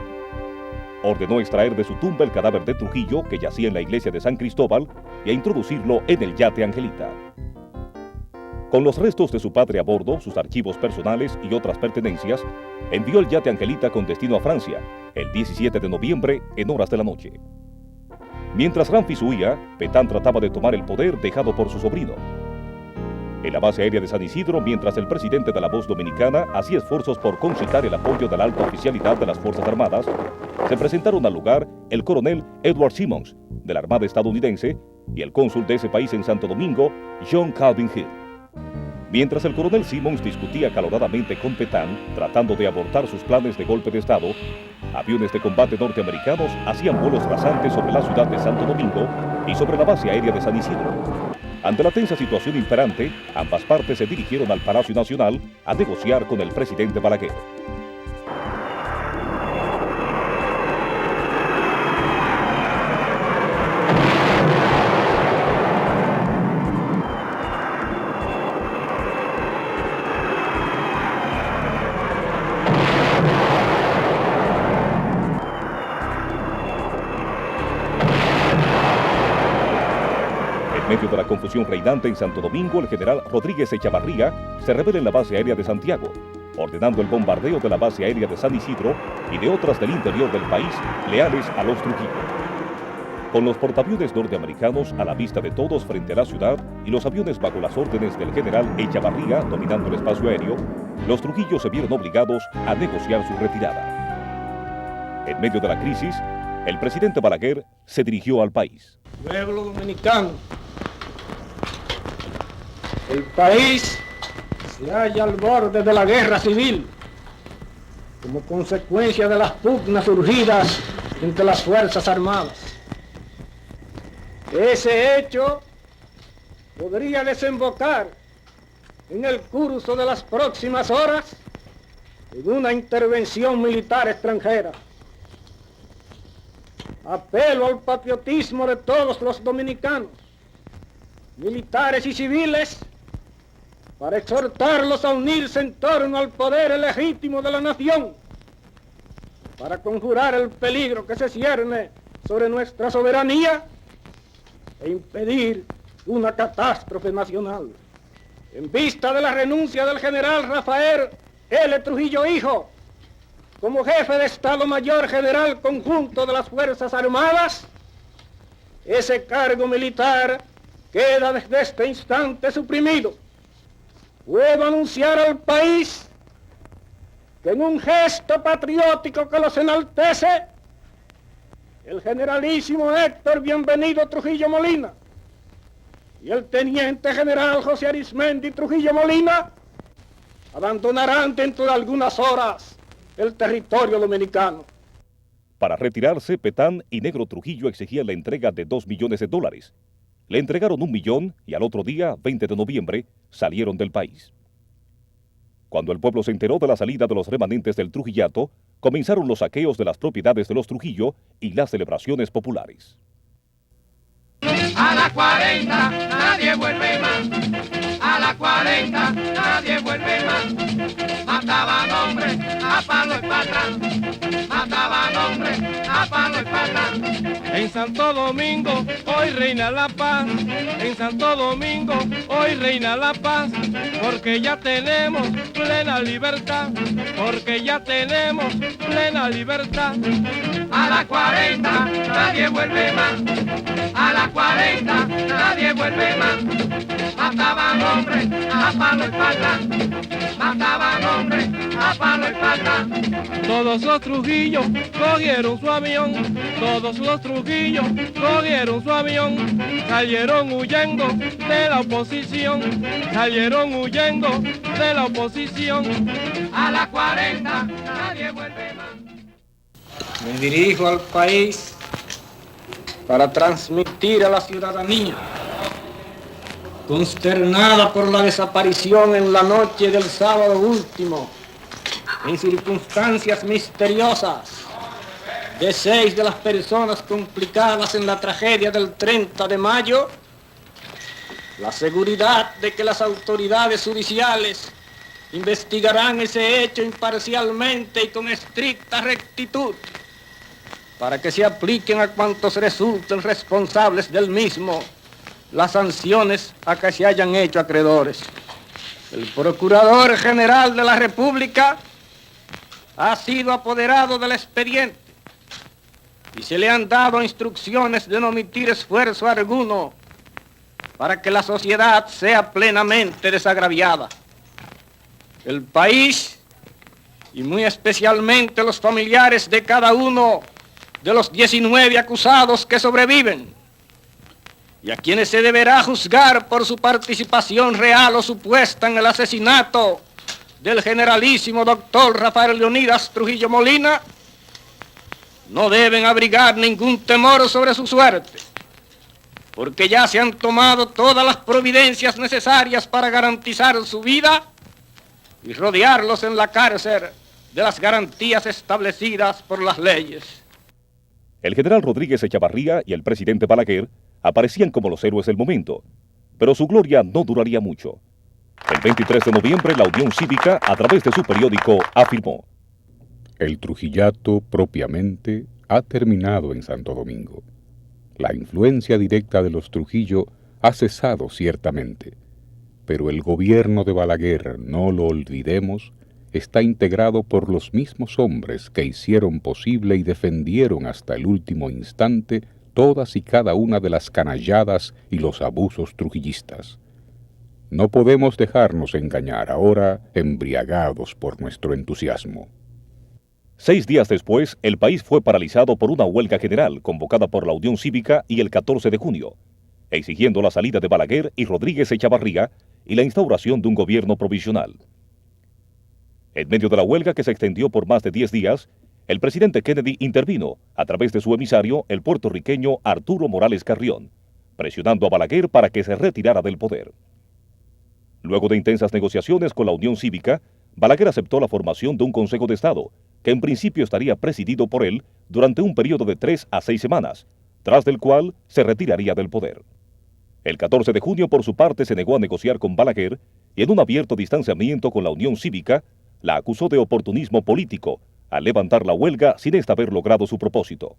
Ordenó extraer de su tumba el cadáver de Trujillo, que yacía en la iglesia de San Cristóbal, y a introducirlo en el yate Angelita. Con los restos de su padre a bordo, sus archivos personales y otras pertenencias, envió el yate Angelita con destino a Francia, el 17 de noviembre, en horas de la noche. Mientras Ramfis huía, Petán trataba de tomar el poder dejado por su sobrino. En la base aérea de San Isidro, mientras el presidente de la Voz Dominicana hacía esfuerzos por concitar el apoyo de la alta oficialidad de las Fuerzas Armadas, se presentaron al lugar el coronel Edward Simmons, de la Armada estadounidense, y el cónsul de ese país en Santo Domingo, John Calvin Hill. Mientras el coronel Simmons discutía acaloradamente con Petán, tratando de abortar sus planes de golpe de Estado, aviones de combate norteamericanos hacían vuelos rasantes sobre la ciudad de Santo Domingo y sobre la base aérea de San Isidro. Ante la tensa situación imperante, ambas partes se dirigieron al Palacio Nacional a negociar con el presidente Balaguer. En medio de la confusión reinante en Santo Domingo, el general Rodríguez Echavarría se revela en la base aérea de Santiago, ordenando el bombardeo de la base aérea de San Isidro y de otras del interior del país leales a los Trujillo. Con los portaaviones norteamericanos a la vista de todos frente a la ciudad y los aviones bajo las órdenes del general Echavarría dominando el espacio aéreo, los Trujillo se vieron obligados a negociar su retirada. En medio de la crisis, el presidente Balaguer se dirigió al país. Pueblo dominicano, el país se halla al borde de la guerra civil como consecuencia de las pugnas surgidas entre las Fuerzas Armadas. Ese hecho podría desembocar en el curso de las próximas horas en una intervención militar extranjera. Apelo al patriotismo de todos los dominicanos, militares y civiles, para exhortarlos a unirse en torno al poder legítimo de la nación, para conjurar el peligro que se cierne sobre nuestra soberanía e impedir una catástrofe nacional. En vista de la renuncia del general Rafael L. Trujillo Hijo como jefe de Estado Mayor General Conjunto de las Fuerzas Armadas, ese cargo militar queda desde este instante suprimido. Puedo anunciar al país que en un gesto patriótico que los enaltece, el generalísimo Héctor Bienvenido Trujillo Molina y el teniente general José Arismendi Trujillo Molina abandonarán dentro de algunas horas el territorio dominicano. Para retirarse, Petán y Negro Trujillo exigían la entrega de $2 millones. Le entregaron $1 millón y al otro día, 20 de noviembre, salieron del país. Cuando el pueblo se enteró de la salida de los remanentes del Trujillato, comenzaron los saqueos de las propiedades de los Trujillo y las celebraciones populares. A la 40 nadie vuelve más. A la 40 nadie vuelve más. Mataban hombres a palo y patrón. Mataban hombres a palo y patrón. En Santo Domingo hoy reina la paz. En Santo Domingo hoy reina la paz. Porque ya tenemos plena libertad. Porque ya tenemos plena libertad. A la 40 nadie vuelve más. A la 40 nadie vuelve más. Mataban hombres a palo y patrón. Mataban hombres a palo y patrón. Todos los Trujillos cogieron su avión. Todos los Trujillos cogieron su avión. Salieron huyendo de la oposición. Salieron huyendo de la oposición. A la 40 nadie vuelve más. Me dirijo al país para transmitir a la ciudadanía, consternada por la desaparición en la noche del sábado último, en circunstancias misteriosas, de 6 de las personas complicadas en la tragedia del 30 de mayo, la seguridad de que las autoridades judiciales investigarán ese hecho imparcialmente y con estricta rectitud, para que se apliquen a cuantos resulten responsables del mismo las sanciones a que se hayan hecho acreedores. El Procurador General de la República ha sido apoderado del expediente y se le han dado instrucciones de no omitir esfuerzo alguno para que la sociedad sea plenamente desagraviada. El país, y muy especialmente los familiares de cada uno de los 19 acusados que sobreviven, y a quienes se deberá juzgar por su participación real o supuesta en el asesinato del generalísimo doctor Rafael Leonidas Trujillo Molina, no deben abrigar ningún temor sobre su suerte, porque ya se han tomado todas las providencias necesarias para garantizar su vida y rodearlos en la cárcel de las garantías establecidas por las leyes. El general Rodríguez Echavarría y el presidente Balaguer aparecían como los héroes del momento, pero su gloria no duraría mucho. El 23 de noviembre, la Unión Cívica, a través de su periódico, afirmó: el Trujillato propiamente ha terminado en Santo Domingo. La influencia directa de los Trujillo ha cesado ciertamente, pero el gobierno de Balaguer, no lo olvidemos, está integrado por los mismos hombres que hicieron posible y defendieron hasta el último instante todas y cada una de las canalladas y los abusos trujillistas. No podemos dejarnos engañar ahora, embriagados por nuestro entusiasmo. 6 días después, el país fue paralizado por una huelga general convocada por la Unión Cívica y el 14 de junio, exigiendo la salida de Balaguer y Rodríguez Echavarría y la instauración de un gobierno provisional. En medio de la huelga, que se extendió por más de 10 días, el presidente Kennedy intervino a través de su emisario, el puertorriqueño Arturo Morales Carrión, presionando a Balaguer para que se retirara del poder. Luego de intensas negociaciones con la Unión Cívica, Balaguer aceptó la formación de un Consejo de Estado, que en principio estaría presidido por él durante un periodo de 3 a 6 semanas, tras del cual se retiraría del poder. El 14 de junio, por su parte, se negó a negociar con Balaguer y, en un abierto distanciamiento con la Unión Cívica, la acusó de oportunismo político al levantar la huelga sin ésta haber logrado su propósito.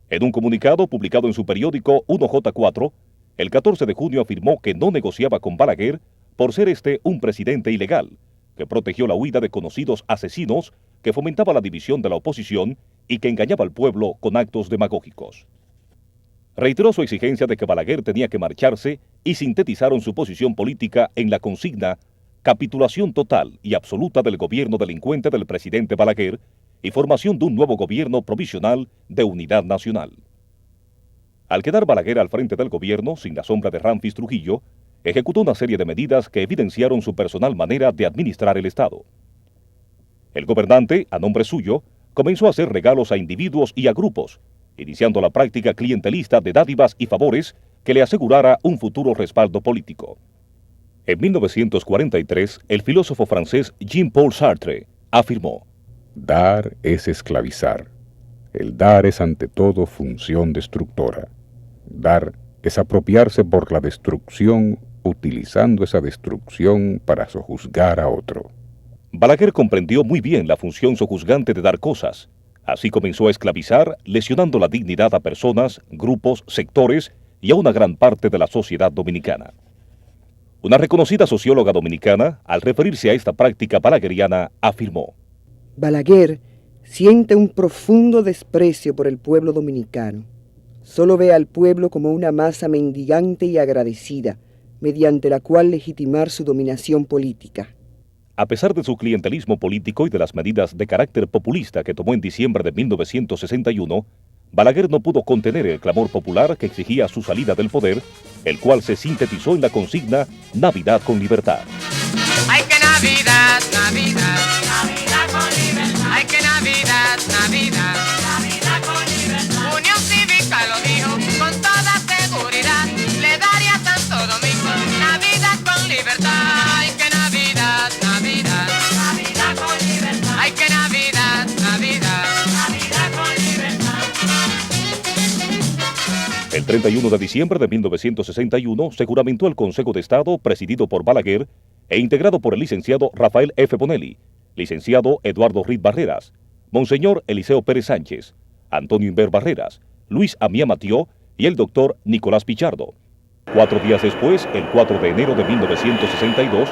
En un comunicado publicado en su periódico 1J4, el 14 de junio afirmó que no negociaba con Balaguer por ser este un presidente ilegal, que protegió la huida de conocidos asesinos, que fomentaba la división de la oposición y que engañaba al pueblo con actos demagógicos. Reiteró su exigencia de que Balaguer tenía que marcharse y sintetizaron su posición política en la consigna capitulación total y absoluta del gobierno delincuente del presidente Balaguer y formación de un nuevo gobierno provisional de unidad nacional. Al quedar Balaguer al frente del gobierno, sin la sombra de Ramfis Trujillo, ejecutó una serie de medidas que evidenciaron su personal manera de administrar el Estado. El gobernante, a nombre suyo, comenzó a hacer regalos a individuos y a grupos, iniciando la práctica clientelista de dádivas y favores que le asegurara un futuro respaldo político. En 1943, el filósofo francés Jean-Paul Sartre afirmó: dar es esclavizar. El dar es ante todo función destructora. Dar es apropiarse por la destrucción, utilizando esa destrucción para sojuzgar a otro. Balaguer comprendió muy bien la función sojuzgante de dar cosas. Así comenzó a esclavizar, lesionando la dignidad a personas, grupos, sectores y a una gran parte de la sociedad dominicana. Una reconocida socióloga dominicana, al referirse a esta práctica balagueriana, afirmó: Balaguer siente un profundo desprecio por el pueblo dominicano. Solo ve al pueblo como una masa mendigante y agradecida, mediante la cual legitimar su dominación política. A pesar de su clientelismo político y de las medidas de carácter populista que tomó en diciembre de 1961, Balaguer no pudo contener el clamor popular que exigía su salida del poder, el cual se sintetizó en la consigna Navidad con libertad. Ay, que Navidad, Navidad, Navidad con libertad. Ay, que Navidad, Navidad, Navidad con libertad. Unión Cívica lo dijo con toda seguridad. Le daría a Santo Domingo Navidad con libertad. Ay, que Navidad, Navidad, Navidad con libertad. Ay, que Navidad, Navidad, Navidad con libertad. El 31 de diciembre de 1961 se juramentó el Consejo de Estado presidido por Balaguer e integrado por el licenciado Rafael F. Bonelli, licenciado Eduardo Riz Barreras, Monseñor Eliseo Pérez Sánchez, Antonio Inver Barreras, Luis Amiá Matió y el doctor Nicolás Pichardo. 4 días después, el 4 de enero de 1962,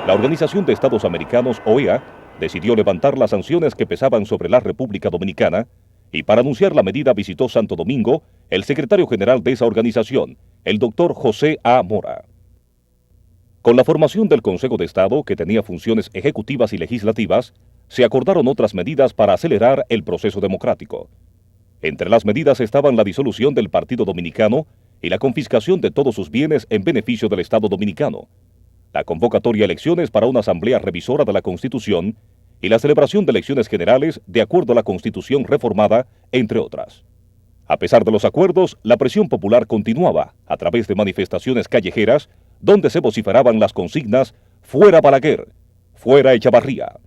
la Organización de Estados Americanos, OEA, decidió levantar las sanciones que pesaban sobre la República Dominicana y para anunciar la medida visitó Santo Domingo el secretario general de esa organización, el doctor José A. Mora. Con la formación del Consejo de Estado, que tenía funciones ejecutivas y legislativas, se acordaron otras medidas para acelerar el proceso democrático. Entre las medidas estaban la disolución del Partido Dominicano y la confiscación de todos sus bienes en beneficio del Estado Dominicano, la convocatoria a elecciones para una asamblea revisora de la Constitución y la celebración de elecciones generales de acuerdo a la Constitución reformada, entre otras. A pesar de los acuerdos, la presión popular continuaba a través de manifestaciones callejeras donde se vociferaban las consignas «Fuera Balaguer», «Fuera Echavarría».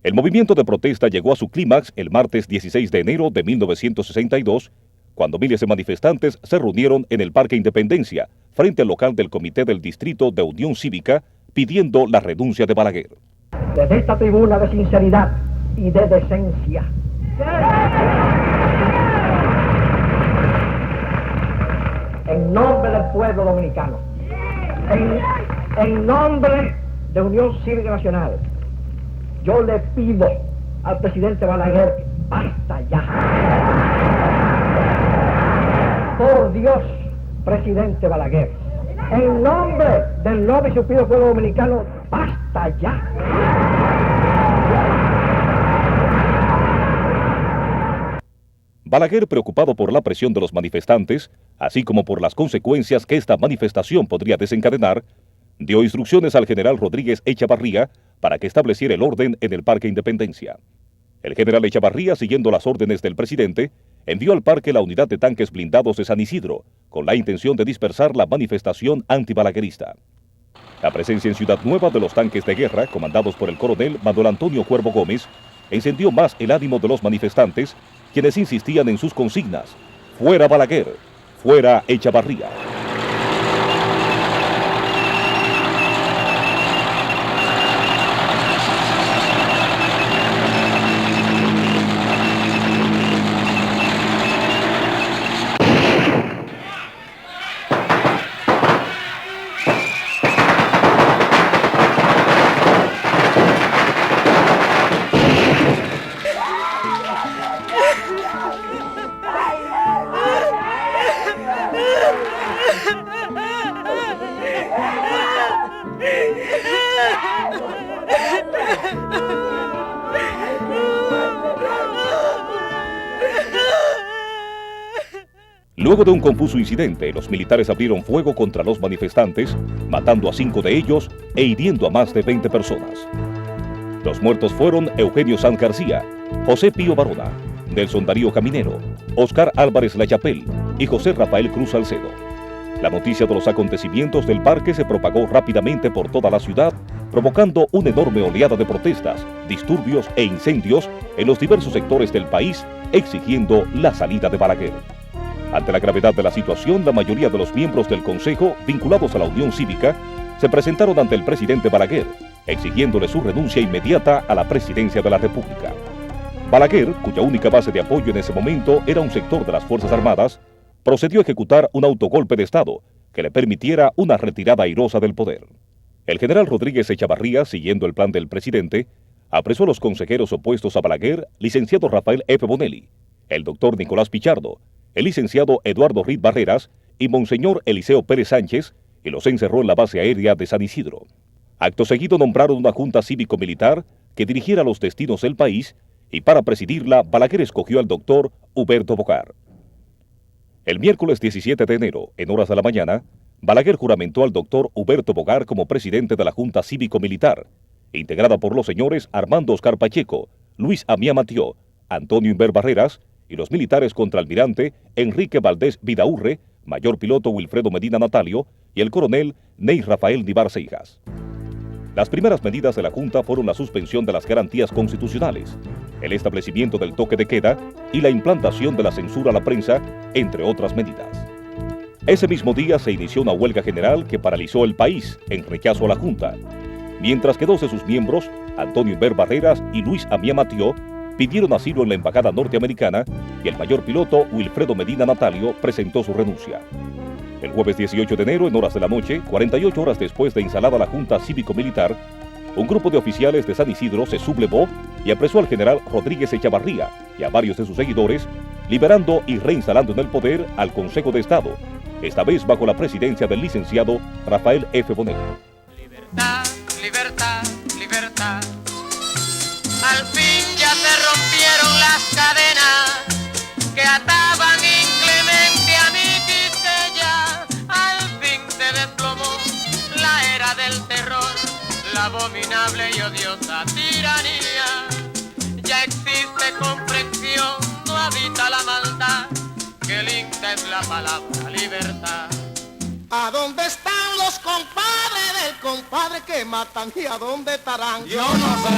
El movimiento de protesta llegó a su clímax el martes 16 de enero de 1962, cuando miles de manifestantes se reunieron en el Parque Independencia, frente al local del Comité del Distrito de Unión Cívica, pidiendo la renuncia de Balaguer. Desde esta tribuna de sinceridad y de decencia, en nombre del pueblo dominicano, en nombre de Unión Cívica Nacional, yo le pido al presidente Balaguer, basta ya. Por Dios, presidente Balaguer, en nombre del noble y superior pueblo dominicano, basta ya. Balaguer, preocupado por la presión de los manifestantes, así como por las consecuencias que esta manifestación podría desencadenar, dio instrucciones al general Rodríguez Echavarría para que estableciera el orden en el Parque Independencia. El general Echavarría, siguiendo las órdenes del presidente, envió al parque la unidad de tanques blindados de San Isidro, con la intención de dispersar la manifestación antibalaguerista. La presencia en Ciudad Nueva de los tanques de guerra, comandados por el coronel Manuel Antonio Cuervo Gómez, encendió más el ánimo de los manifestantes, quienes insistían en sus consignas: «Fuera Balaguer», «Fuera Echavarría». Luego de un confuso incidente, los militares abrieron fuego contra los manifestantes, matando a 5 de ellos e hiriendo a más de 20 personas. Los muertos fueron Eugenio Sanz García, José Pío Barona, Nelson Darío Caminero, Oscar Álvarez Lachapelle y José Rafael Cruz Salcedo. La noticia de los acontecimientos del parque se propagó rápidamente por toda la ciudad, provocando una enorme oleada de protestas, disturbios e incendios en los diversos sectores del país, exigiendo la salida de Balaguer. Ante la gravedad de la situación, la mayoría de los miembros del Consejo, vinculados a la Unión Cívica, se presentaron ante el presidente Balaguer, exigiéndole su renuncia inmediata a la presidencia de la República. Balaguer, cuya única base de apoyo en ese momento era un sector de las Fuerzas Armadas, procedió a ejecutar un autogolpe de Estado que le permitiera una retirada airosa del poder. El general Rodríguez Echavarría, siguiendo el plan del presidente, apresó a los consejeros opuestos a Balaguer, licenciado Rafael F. Bonelli, el doctor Nicolás Pichardo, el licenciado Eduardo Rid Barreras y Monseñor Eliseo Pérez Sánchez, y los encerró en la base aérea de San Isidro. Acto seguido nombraron una junta cívico-militar que dirigiera los destinos del país, y para presidirla Balaguer escogió al doctor Huberto Bogar. El miércoles 17 de enero, en horas de la mañana, Balaguer juramentó al doctor Huberto Bogar como presidente de la Junta Cívico-Militar, integrada por los señores Armando Oscar Pacheco, Luis Amiá Matió, Antonio Inver Barreras y los militares contraalmirante Enrique Valdés Vidaurre, mayor piloto Wilfredo Medina Natalio y el coronel Ney Rafael Nivar Seijas. Las primeras medidas de la Junta fueron la suspensión de las garantías constitucionales, el establecimiento del toque de queda y la implantación de la censura a la prensa, entre otras medidas. Ese mismo día se inició una huelga general que paralizó el país en rechazo a la Junta, mientras que dos de sus miembros, Antonio Inver Barreras y Luis Amiá Matió, pidieron asilo en la embajada norteamericana y el mayor piloto Wilfredo Medina Natalio presentó su renuncia. El jueves 18 de enero, en horas de la noche, 48 horas después de instalada la Junta Cívico-Militar, un grupo de oficiales de San Isidro se sublevó y apresó al general Rodríguez Echavarría y a varios de sus seguidores, liberando y reinstalando en el poder al Consejo de Estado, esta vez bajo la presidencia del licenciado Rafael F. Bonelli. Libertad, libertad, libertad. Al fin ya se rompieron las cadenas que ataban inclemente a mi Quisqueya. Al fin se desplomó la era del terror, la abominable y odiosa tiranía. Ya existe comprensión, no habita la maldad, que linda es la palabra libertad. ¿A dónde están los compadres del compadre que matan? ¿Y a dónde estarán? Yo no sé.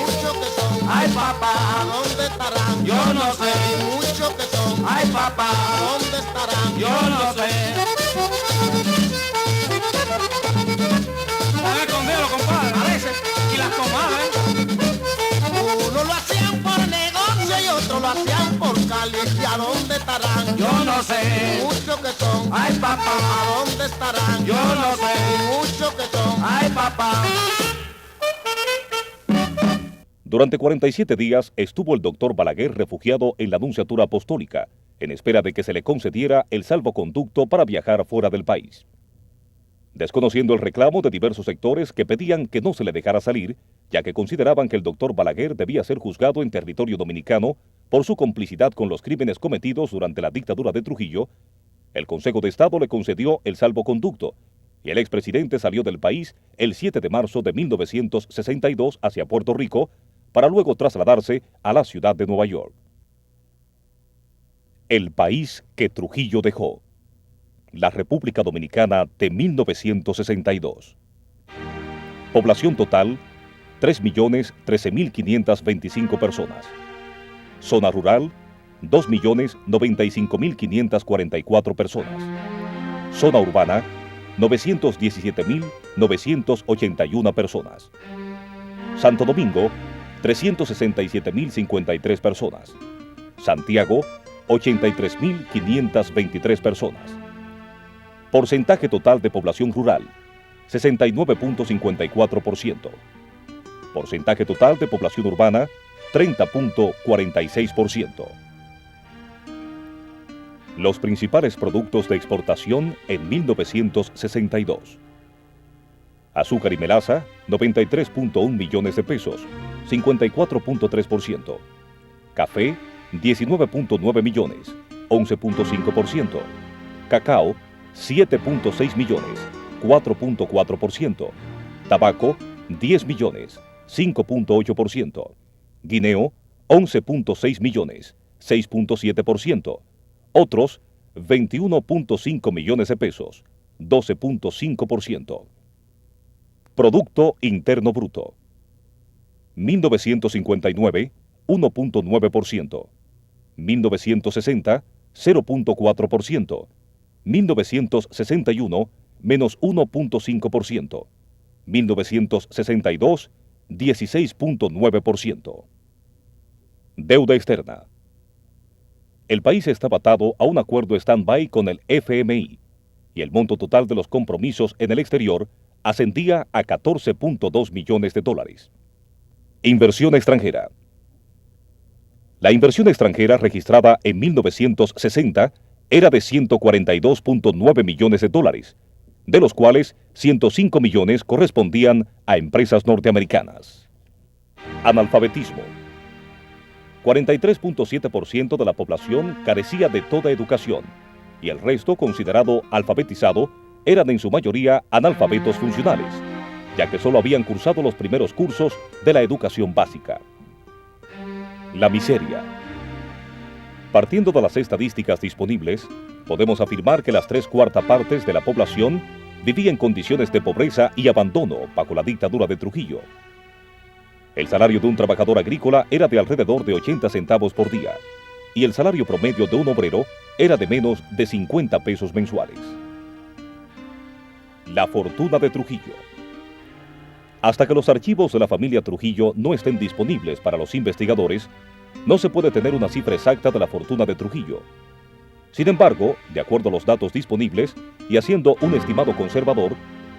Muchos que son. Ay, papá. ¿A dónde estarán? Yo no sé. Muchos que son. Ay, papá. ¿A dónde estarán? Yo no sé. Están escondidos, compadre. A veces. Y las comadres. Uno lo hacían por negocio y otro lo hacían por cali. ¿Y a dónde estarán? Yo no sé. Muchos que son. Ay, papá. ¿A dónde estarán? Yo no sé. Muchos que son. Ay, papá. Durante 47 días estuvo el doctor Balaguer refugiado en la Nunciatura Apostólica, en espera de que se le concediera el salvoconducto para viajar fuera del país. Desconociendo el reclamo de diversos sectores que pedían que no se le dejara salir, ya que consideraban que el doctor Balaguer debía ser juzgado en territorio dominicano por su complicidad con los crímenes cometidos durante la dictadura de Trujillo, el Consejo de Estado le concedió el salvoconducto y el expresidente salió del país el 7 de marzo de 1962 hacia Puerto Rico para luego trasladarse a la ciudad de Nueva York. El país que Trujillo dejó. La República Dominicana de 1962. Población total, 3.013.525 personas. Zona rural, 2.095.544 personas. Zona urbana, 917.981 personas. Santo Domingo, 367.053 personas. Santiago, 83.523 personas. Porcentaje total de población rural, 69.54%. Porcentaje total de población urbana, 30.46%. Los principales productos de exportación en 1962. Azúcar y melaza, 93.1 millones de pesos, 54.3%. Café, 19.9 millones, 11.5%. Cacao, 7.6 millones, 4.4%. Tabaco, 10 millones, 5.8%. Guineo, 11.6 millones, 6.7%. Otros, 21.5 millones de pesos, 12.5%. Producto Interno Bruto. 1959, 1.9%. 1960, 0.4%. 1961, menos 1.5%. 1962, 16.9%. Deuda externa. El país estaba atado a un acuerdo stand-by con el FMI y el monto total de los compromisos en el exterior ascendía a 14.2 millones de dólares. Inversión extranjera. La inversión extranjera registrada en 1960 era de 142.9 millones de dólares, de los cuales 105 millones correspondían a empresas norteamericanas. Analfabetismo. 43.7% de la población carecía de toda educación y el resto, considerado alfabetizado, eran en su mayoría analfabetos funcionales, ya que solo habían cursado los primeros cursos de la educación básica. La miseria. Partiendo de las estadísticas disponibles, podemos afirmar que las 3/4 partes de la población vivía en condiciones de pobreza y abandono bajo la dictadura de Trujillo. El salario de un trabajador agrícola era de alrededor de 80 centavos por día, y el salario promedio de un obrero era de menos de 50 pesos mensuales. La fortuna de Trujillo. Hasta que los archivos de la familia Trujillo no estén disponibles para los investigadores, no se puede tener una cifra exacta de la fortuna de Trujillo. Sin embargo, de acuerdo a los datos disponibles y haciendo un estimado conservador,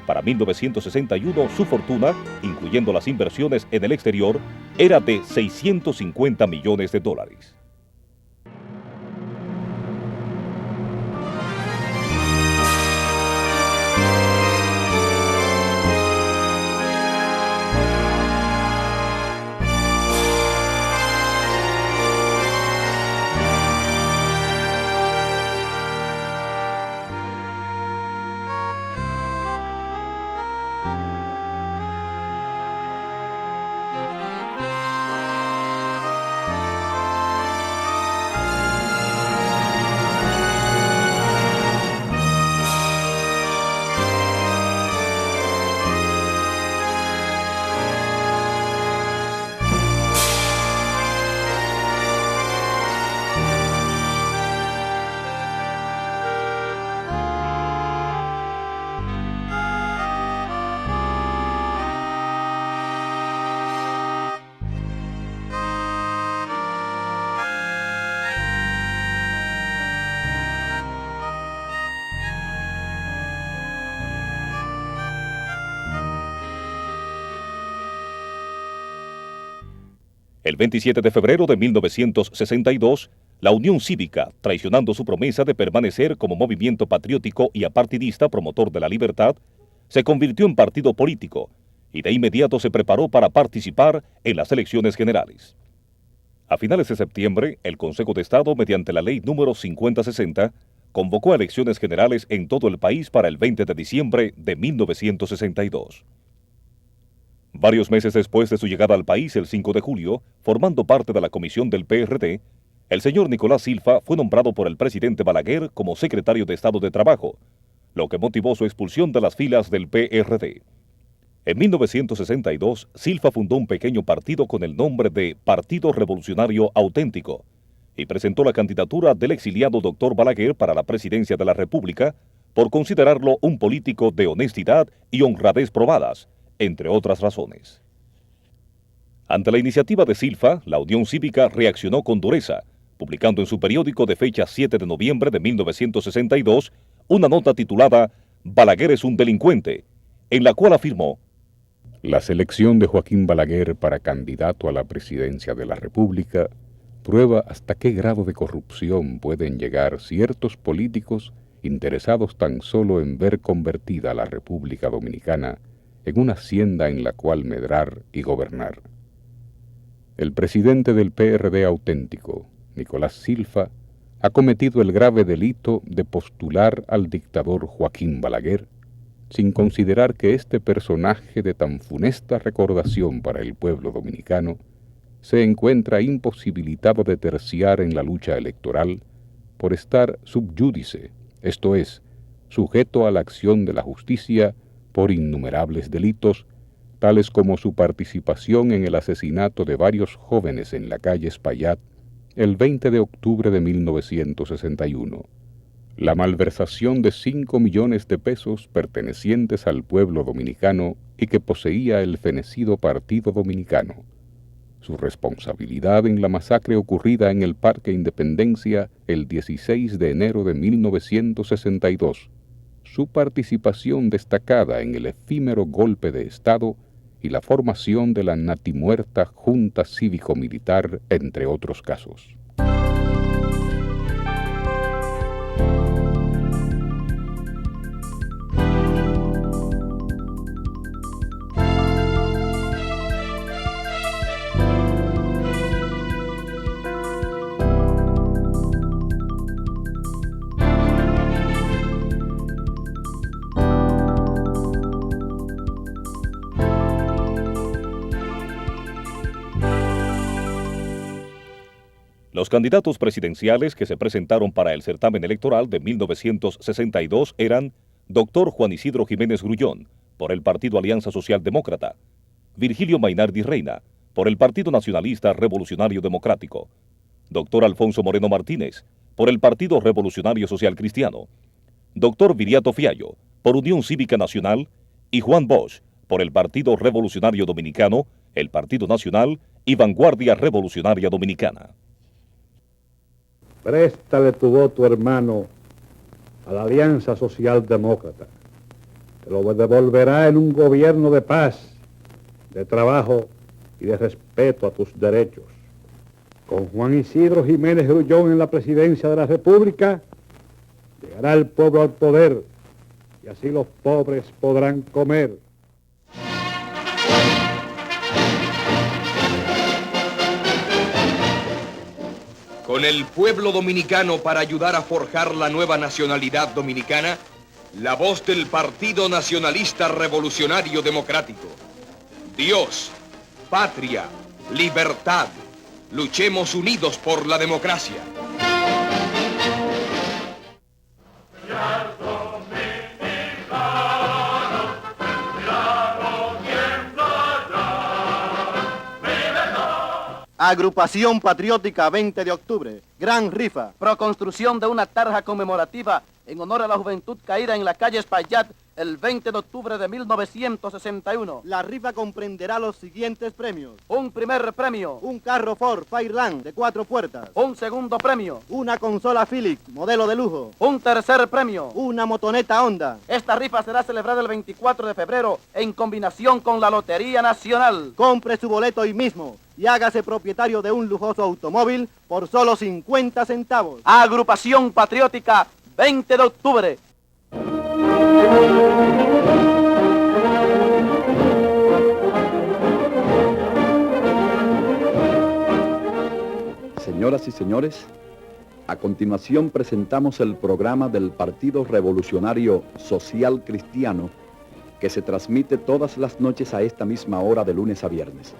para 1961 su fortuna, incluyendo las inversiones en el exterior, era de 650 millones de dólares. El 27 de febrero de 1962, la Unión Cívica, traicionando su promesa de permanecer como movimiento patriótico y apartidista promotor de la libertad, se convirtió en partido político y de inmediato se preparó para participar en las elecciones generales. A finales de septiembre, el Consejo de Estado, mediante la Ley número 5060, convocó a elecciones generales en todo el país para el 20 de diciembre de 1962. Varios meses después de su llegada al país, el 5 de julio, formando parte de la comisión del PRD, el señor Nicolás Silfa fue nombrado por el presidente Balaguer como secretario de Estado de Trabajo, lo que motivó su expulsión de las filas del PRD. En 1962, Silfa fundó un pequeño partido con el nombre de Partido Revolucionario Auténtico y presentó la candidatura del exiliado doctor Balaguer para la presidencia de la República por considerarlo un político de honestidad y honradez probadas, entre otras razones. Ante la iniciativa de Silfa, la Unión Cívica reaccionó con dureza, publicando en su periódico de fecha 7 de noviembre de 1962 una nota titulada «Balaguer es un delincuente», en la cual afirmó: La selección de Joaquín Balaguer para candidato a la presidencia de la República prueba hasta qué grado de corrupción pueden llegar ciertos políticos interesados tan solo en ver convertida a la República Dominicana en una hacienda en la cual medrar y gobernar. El presidente del PRD auténtico, Nicolás Silfa, ha cometido el grave delito de postular al dictador Joaquín Balaguer, sin considerar que este personaje de tan funesta recordación para el pueblo dominicano se encuentra imposibilitado de terciar en la lucha electoral por estar sub judice, esto es, sujeto a la acción de la justicia por innumerables delitos, tales como su participación en el asesinato de varios jóvenes en la calle Espaillat el 20 de octubre de 1961, la malversación de 5 millones de pesos pertenecientes al pueblo dominicano y que poseía el fenecido Partido Dominicano, su responsabilidad en la masacre ocurrida en el Parque Independencia el 16 de enero de 1962, su participación destacada en el efímero golpe de Estado y la formación de la natimuerta Junta Cívico-Militar, entre otros casos. Los candidatos presidenciales que se presentaron para el certamen electoral de 1962 eran Dr. Juan Isidro Jiménez Grullón, por el Partido Alianza Social Demócrata; Virgilio Mainardi Reina, por el Partido Nacionalista Revolucionario Democrático; Dr. Alfonso Moreno Martínez, por el Partido Revolucionario Social Cristiano; Dr. Viriato Fiallo, por Unión Cívica Nacional; y Juan Bosch, por el Partido Revolucionario Dominicano, el Partido Nacional y Vanguardia Revolucionaria Dominicana. Préstale tu voto, hermano, a la Alianza Social Demócrata. Te lo devolverá en un gobierno de paz, de trabajo y de respeto a tus derechos. Con Juan Isidro Jiménez Grullón en la presidencia de la República, llegará el pueblo al poder y así los pobres podrán comer. Con el pueblo dominicano para ayudar a forjar la nueva nacionalidad dominicana, la voz del Partido Nacionalista Revolucionario Democrático. Dios, patria, libertad, luchemos unidos por la democracia. Agrupación Patriótica 20 de octubre, gran rifa. Proconstrucción de una tarja conmemorativa en honor a la juventud caída en la calle Espaillat el 20 de octubre de 1961. La rifa comprenderá los siguientes premios. Un primer premio. Un carro Ford Fireland de 4 puertas. Un segundo premio. Una consola Philips, modelo de lujo. Un tercer premio. Una motoneta Honda. Esta rifa será celebrada el 24 de febrero en combinación con la Lotería Nacional. Compre su boleto hoy mismo y hágase propietario de un lujoso automóvil por solo 50 centavos. Agrupación Patriótica 20 de octubre. Señoras y señores, a continuación presentamos el programa del Partido Revolucionario Social Cristiano, que se transmite todas las noches a esta misma hora de lunes a viernes.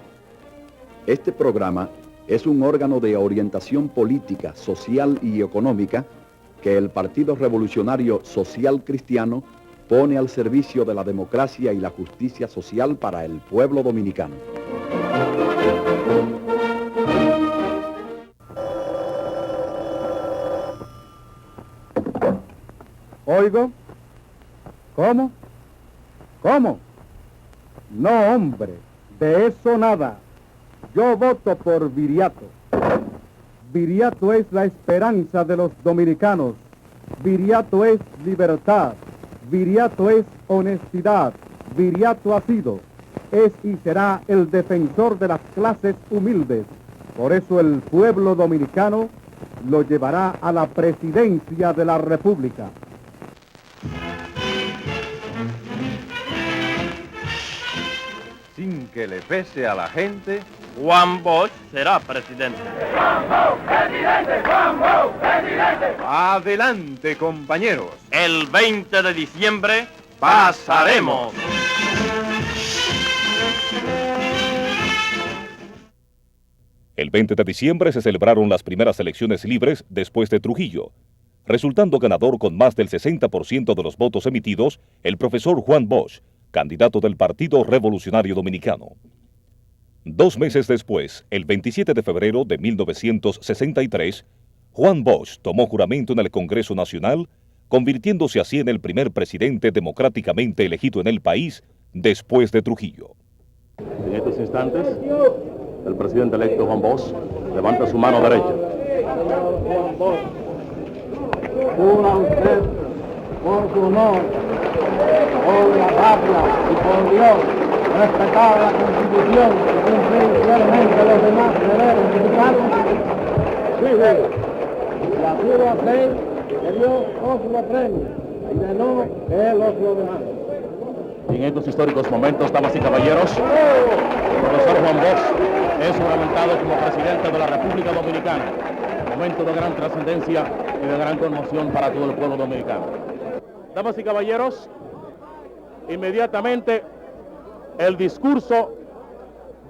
Este programa es un órgano de orientación política, social y económica que el Partido Revolucionario Social Cristiano pone al servicio de la democracia y la justicia social para el pueblo dominicano. ¿Oigo? ¿Cómo? ¿Cómo? No, hombre, de eso nada. Yo voto por Viriato. Viriato es la esperanza de los dominicanos. Viriato es libertad. Viriato es honestidad. Viriato ha sido, es y será el defensor de las clases humildes. Por eso el pueblo dominicano lo llevará a la presidencia de la República. Sin que le pese a la gente, Juan Bosch será presidente. ¡Juan Bosch, presidente! ¡Juan Bosch, presidente! Adelante, compañeros. El 20 de diciembre pasaremos. El 20 de diciembre se celebraron las primeras elecciones libres después de Trujillo, resultando ganador con más del 60% de los votos emitidos el profesor Juan Bosch, candidato del Partido Revolucionario Dominicano. 2 meses después, el 27 de febrero de 1963, Juan Bosch tomó juramento en el Congreso Nacional, convirtiéndose así en el primer presidente democráticamente elegido en el país después de Trujillo. En estos instantes, el presidente electo Juan Bosch levanta su mano derecha. Juan Bosch, jura usted por su honor, por la patria y por Dios, respetar la Constitución y cumplir fielmente los demás deberes mexicanos. Sí, y así lo hace, que Dios os lo premie, y de no, que Él os lo demande. Y en estos históricos momentos, damas y caballeros, el profesor Juan Bosch es juramentado como presidente de la República Dominicana. Momento de gran trascendencia y de gran conmoción para todo el pueblo dominicano. Damas y caballeros, inmediatamente el discurso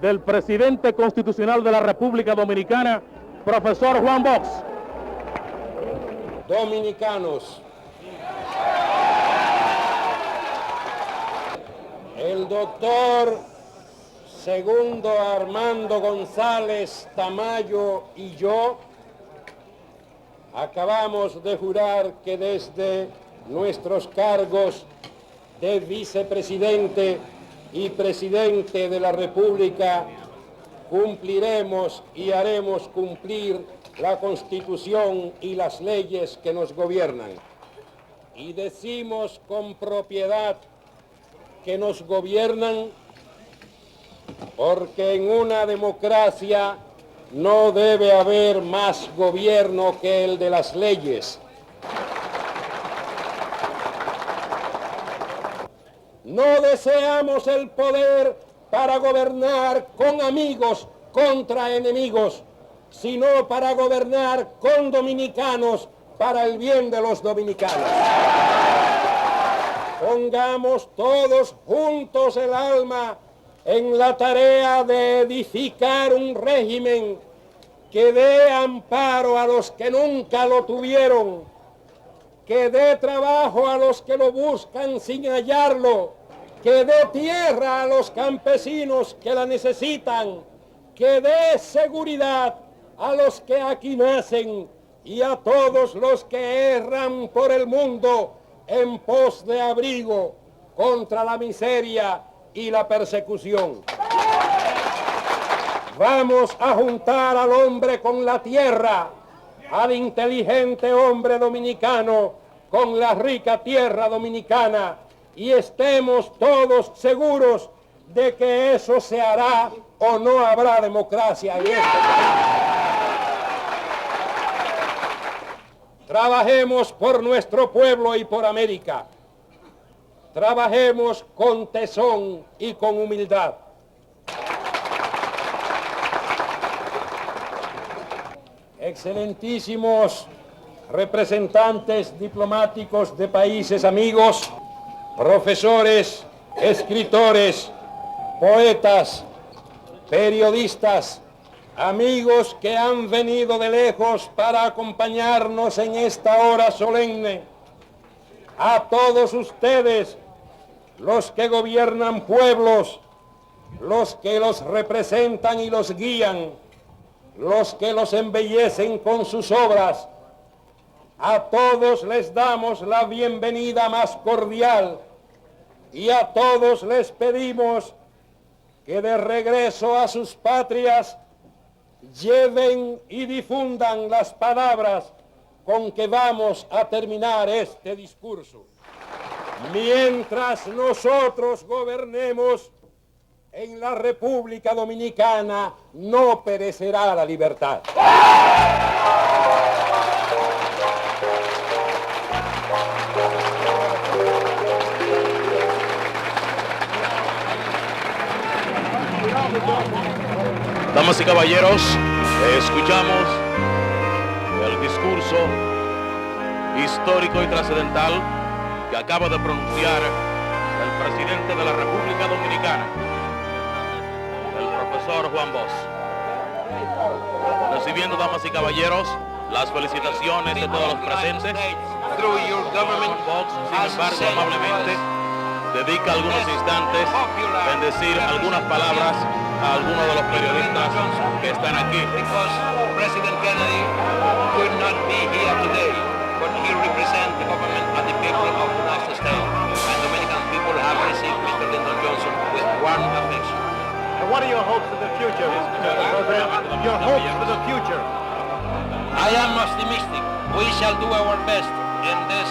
del presidente constitucional de la República Dominicana, profesor Juan Bosch. Dominicanos, el doctor Segundo Armando González Tamayo y yo acabamos de jurar que desde nuestros cargos de vicepresidente y presidente de la República cumpliremos y haremos cumplir la Constitución y las leyes que nos gobiernan. Y decimos con propiedad que nos gobiernan porque en una democracia no debe haber más gobierno que el de las leyes. No deseamos el poder para gobernar con amigos contra enemigos, sino para gobernar con dominicanos para el bien de los dominicanos. Pongamos todos juntos el alma en la tarea de edificar un régimen que dé amparo a los que nunca lo tuvieron, que dé trabajo a los que lo buscan sin hallarlo, que dé tierra a los campesinos que la necesitan, que dé seguridad a los que aquí nacen y a todos los que erran por el mundo en pos de abrigo contra la miseria y la persecución. Vamos a juntar al hombre con la tierra, al inteligente hombre dominicano con la rica tierra dominicana, y estemos todos seguros de que eso se hará o no habrá democracia en este país. Trabajemos por nuestro pueblo y por América. Trabajemos con tesón y con humildad. Excelentísimos representantes diplomáticos de países amigos, profesores, escritores, poetas, periodistas, amigos que han venido de lejos para acompañarnos en esta hora solemne, a todos ustedes, los que gobiernan pueblos, los que los representan y los guían, los que los embellecen con sus obras, a todos les damos la bienvenida más cordial y a todos les pedimos que de regreso a sus patrias lleven y difundan las palabras con que vamos a terminar este discurso. Mientras nosotros gobernemos en la República Dominicana, no perecerá la libertad. Damas y caballeros, escuchamos el discurso histórico y trascendental que acaba de pronunciar el presidente de la República Dominicana, el profesor Juan Bosch. Recibiendo, damas y caballeros, las felicitaciones de todos los presentes. Juan Bosch, sin embargo, amablemente dedica algunos instantes en decir algunas palabras a algunos de los periodistas que están aquí. President Kennedy could not be here today, but he represents the government and the people of the United States. And Dominican people have received Mr. Lyndon Johnson with warm affection. And what are your hopes for the future, Mr. President? Your hopes for the future? I am optimistic. We shall do our best in this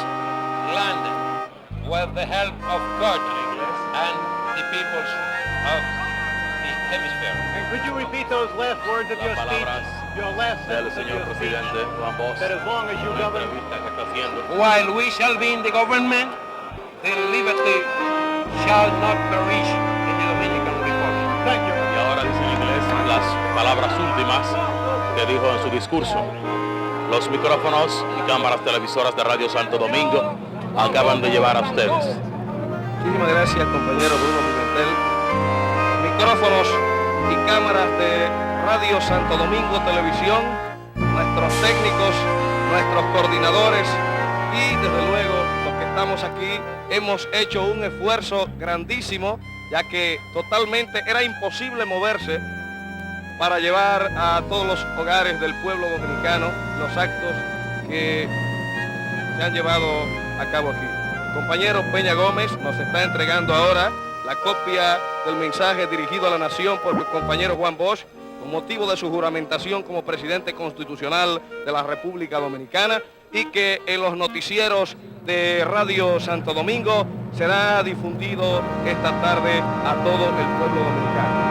land with the help of God and the peoples of the hemisphere. And could you repeat those last words of your speech? Your last Del sentence of señor your speech? presidente Juan Bosch, That as long as you una govern, entrevista que está haciendo. While we shall be in the government, the liberty shall not perish in the Dominican Republic. Thank you. Y ahora dice en inglés las palabras últimas que dijo en su discurso. Los micrófonos y cámaras televisoras de Radio Santo Domingo acaban de llevar a ustedes. Muchísimas gracias, compañero Bruno Pimentel. Micrófonos y cámaras de Radio Santo Domingo Televisión, nuestros técnicos, nuestros coordinadores y desde luego los que estamos aquí hemos hecho un esfuerzo grandísimo, ya que totalmente era imposible moverse para llevar a todos los hogares del pueblo dominicano los actos que se han llevado a cabo aquí. El compañero Peña Gómez nos está entregando ahora la copia del mensaje dirigido a la nación por el compañero Juan Bosch con motivo de su juramentación como presidente constitucional de la República Dominicana y que en los noticieros de Radio Santo Domingo será difundido esta tarde a todo el pueblo dominicano.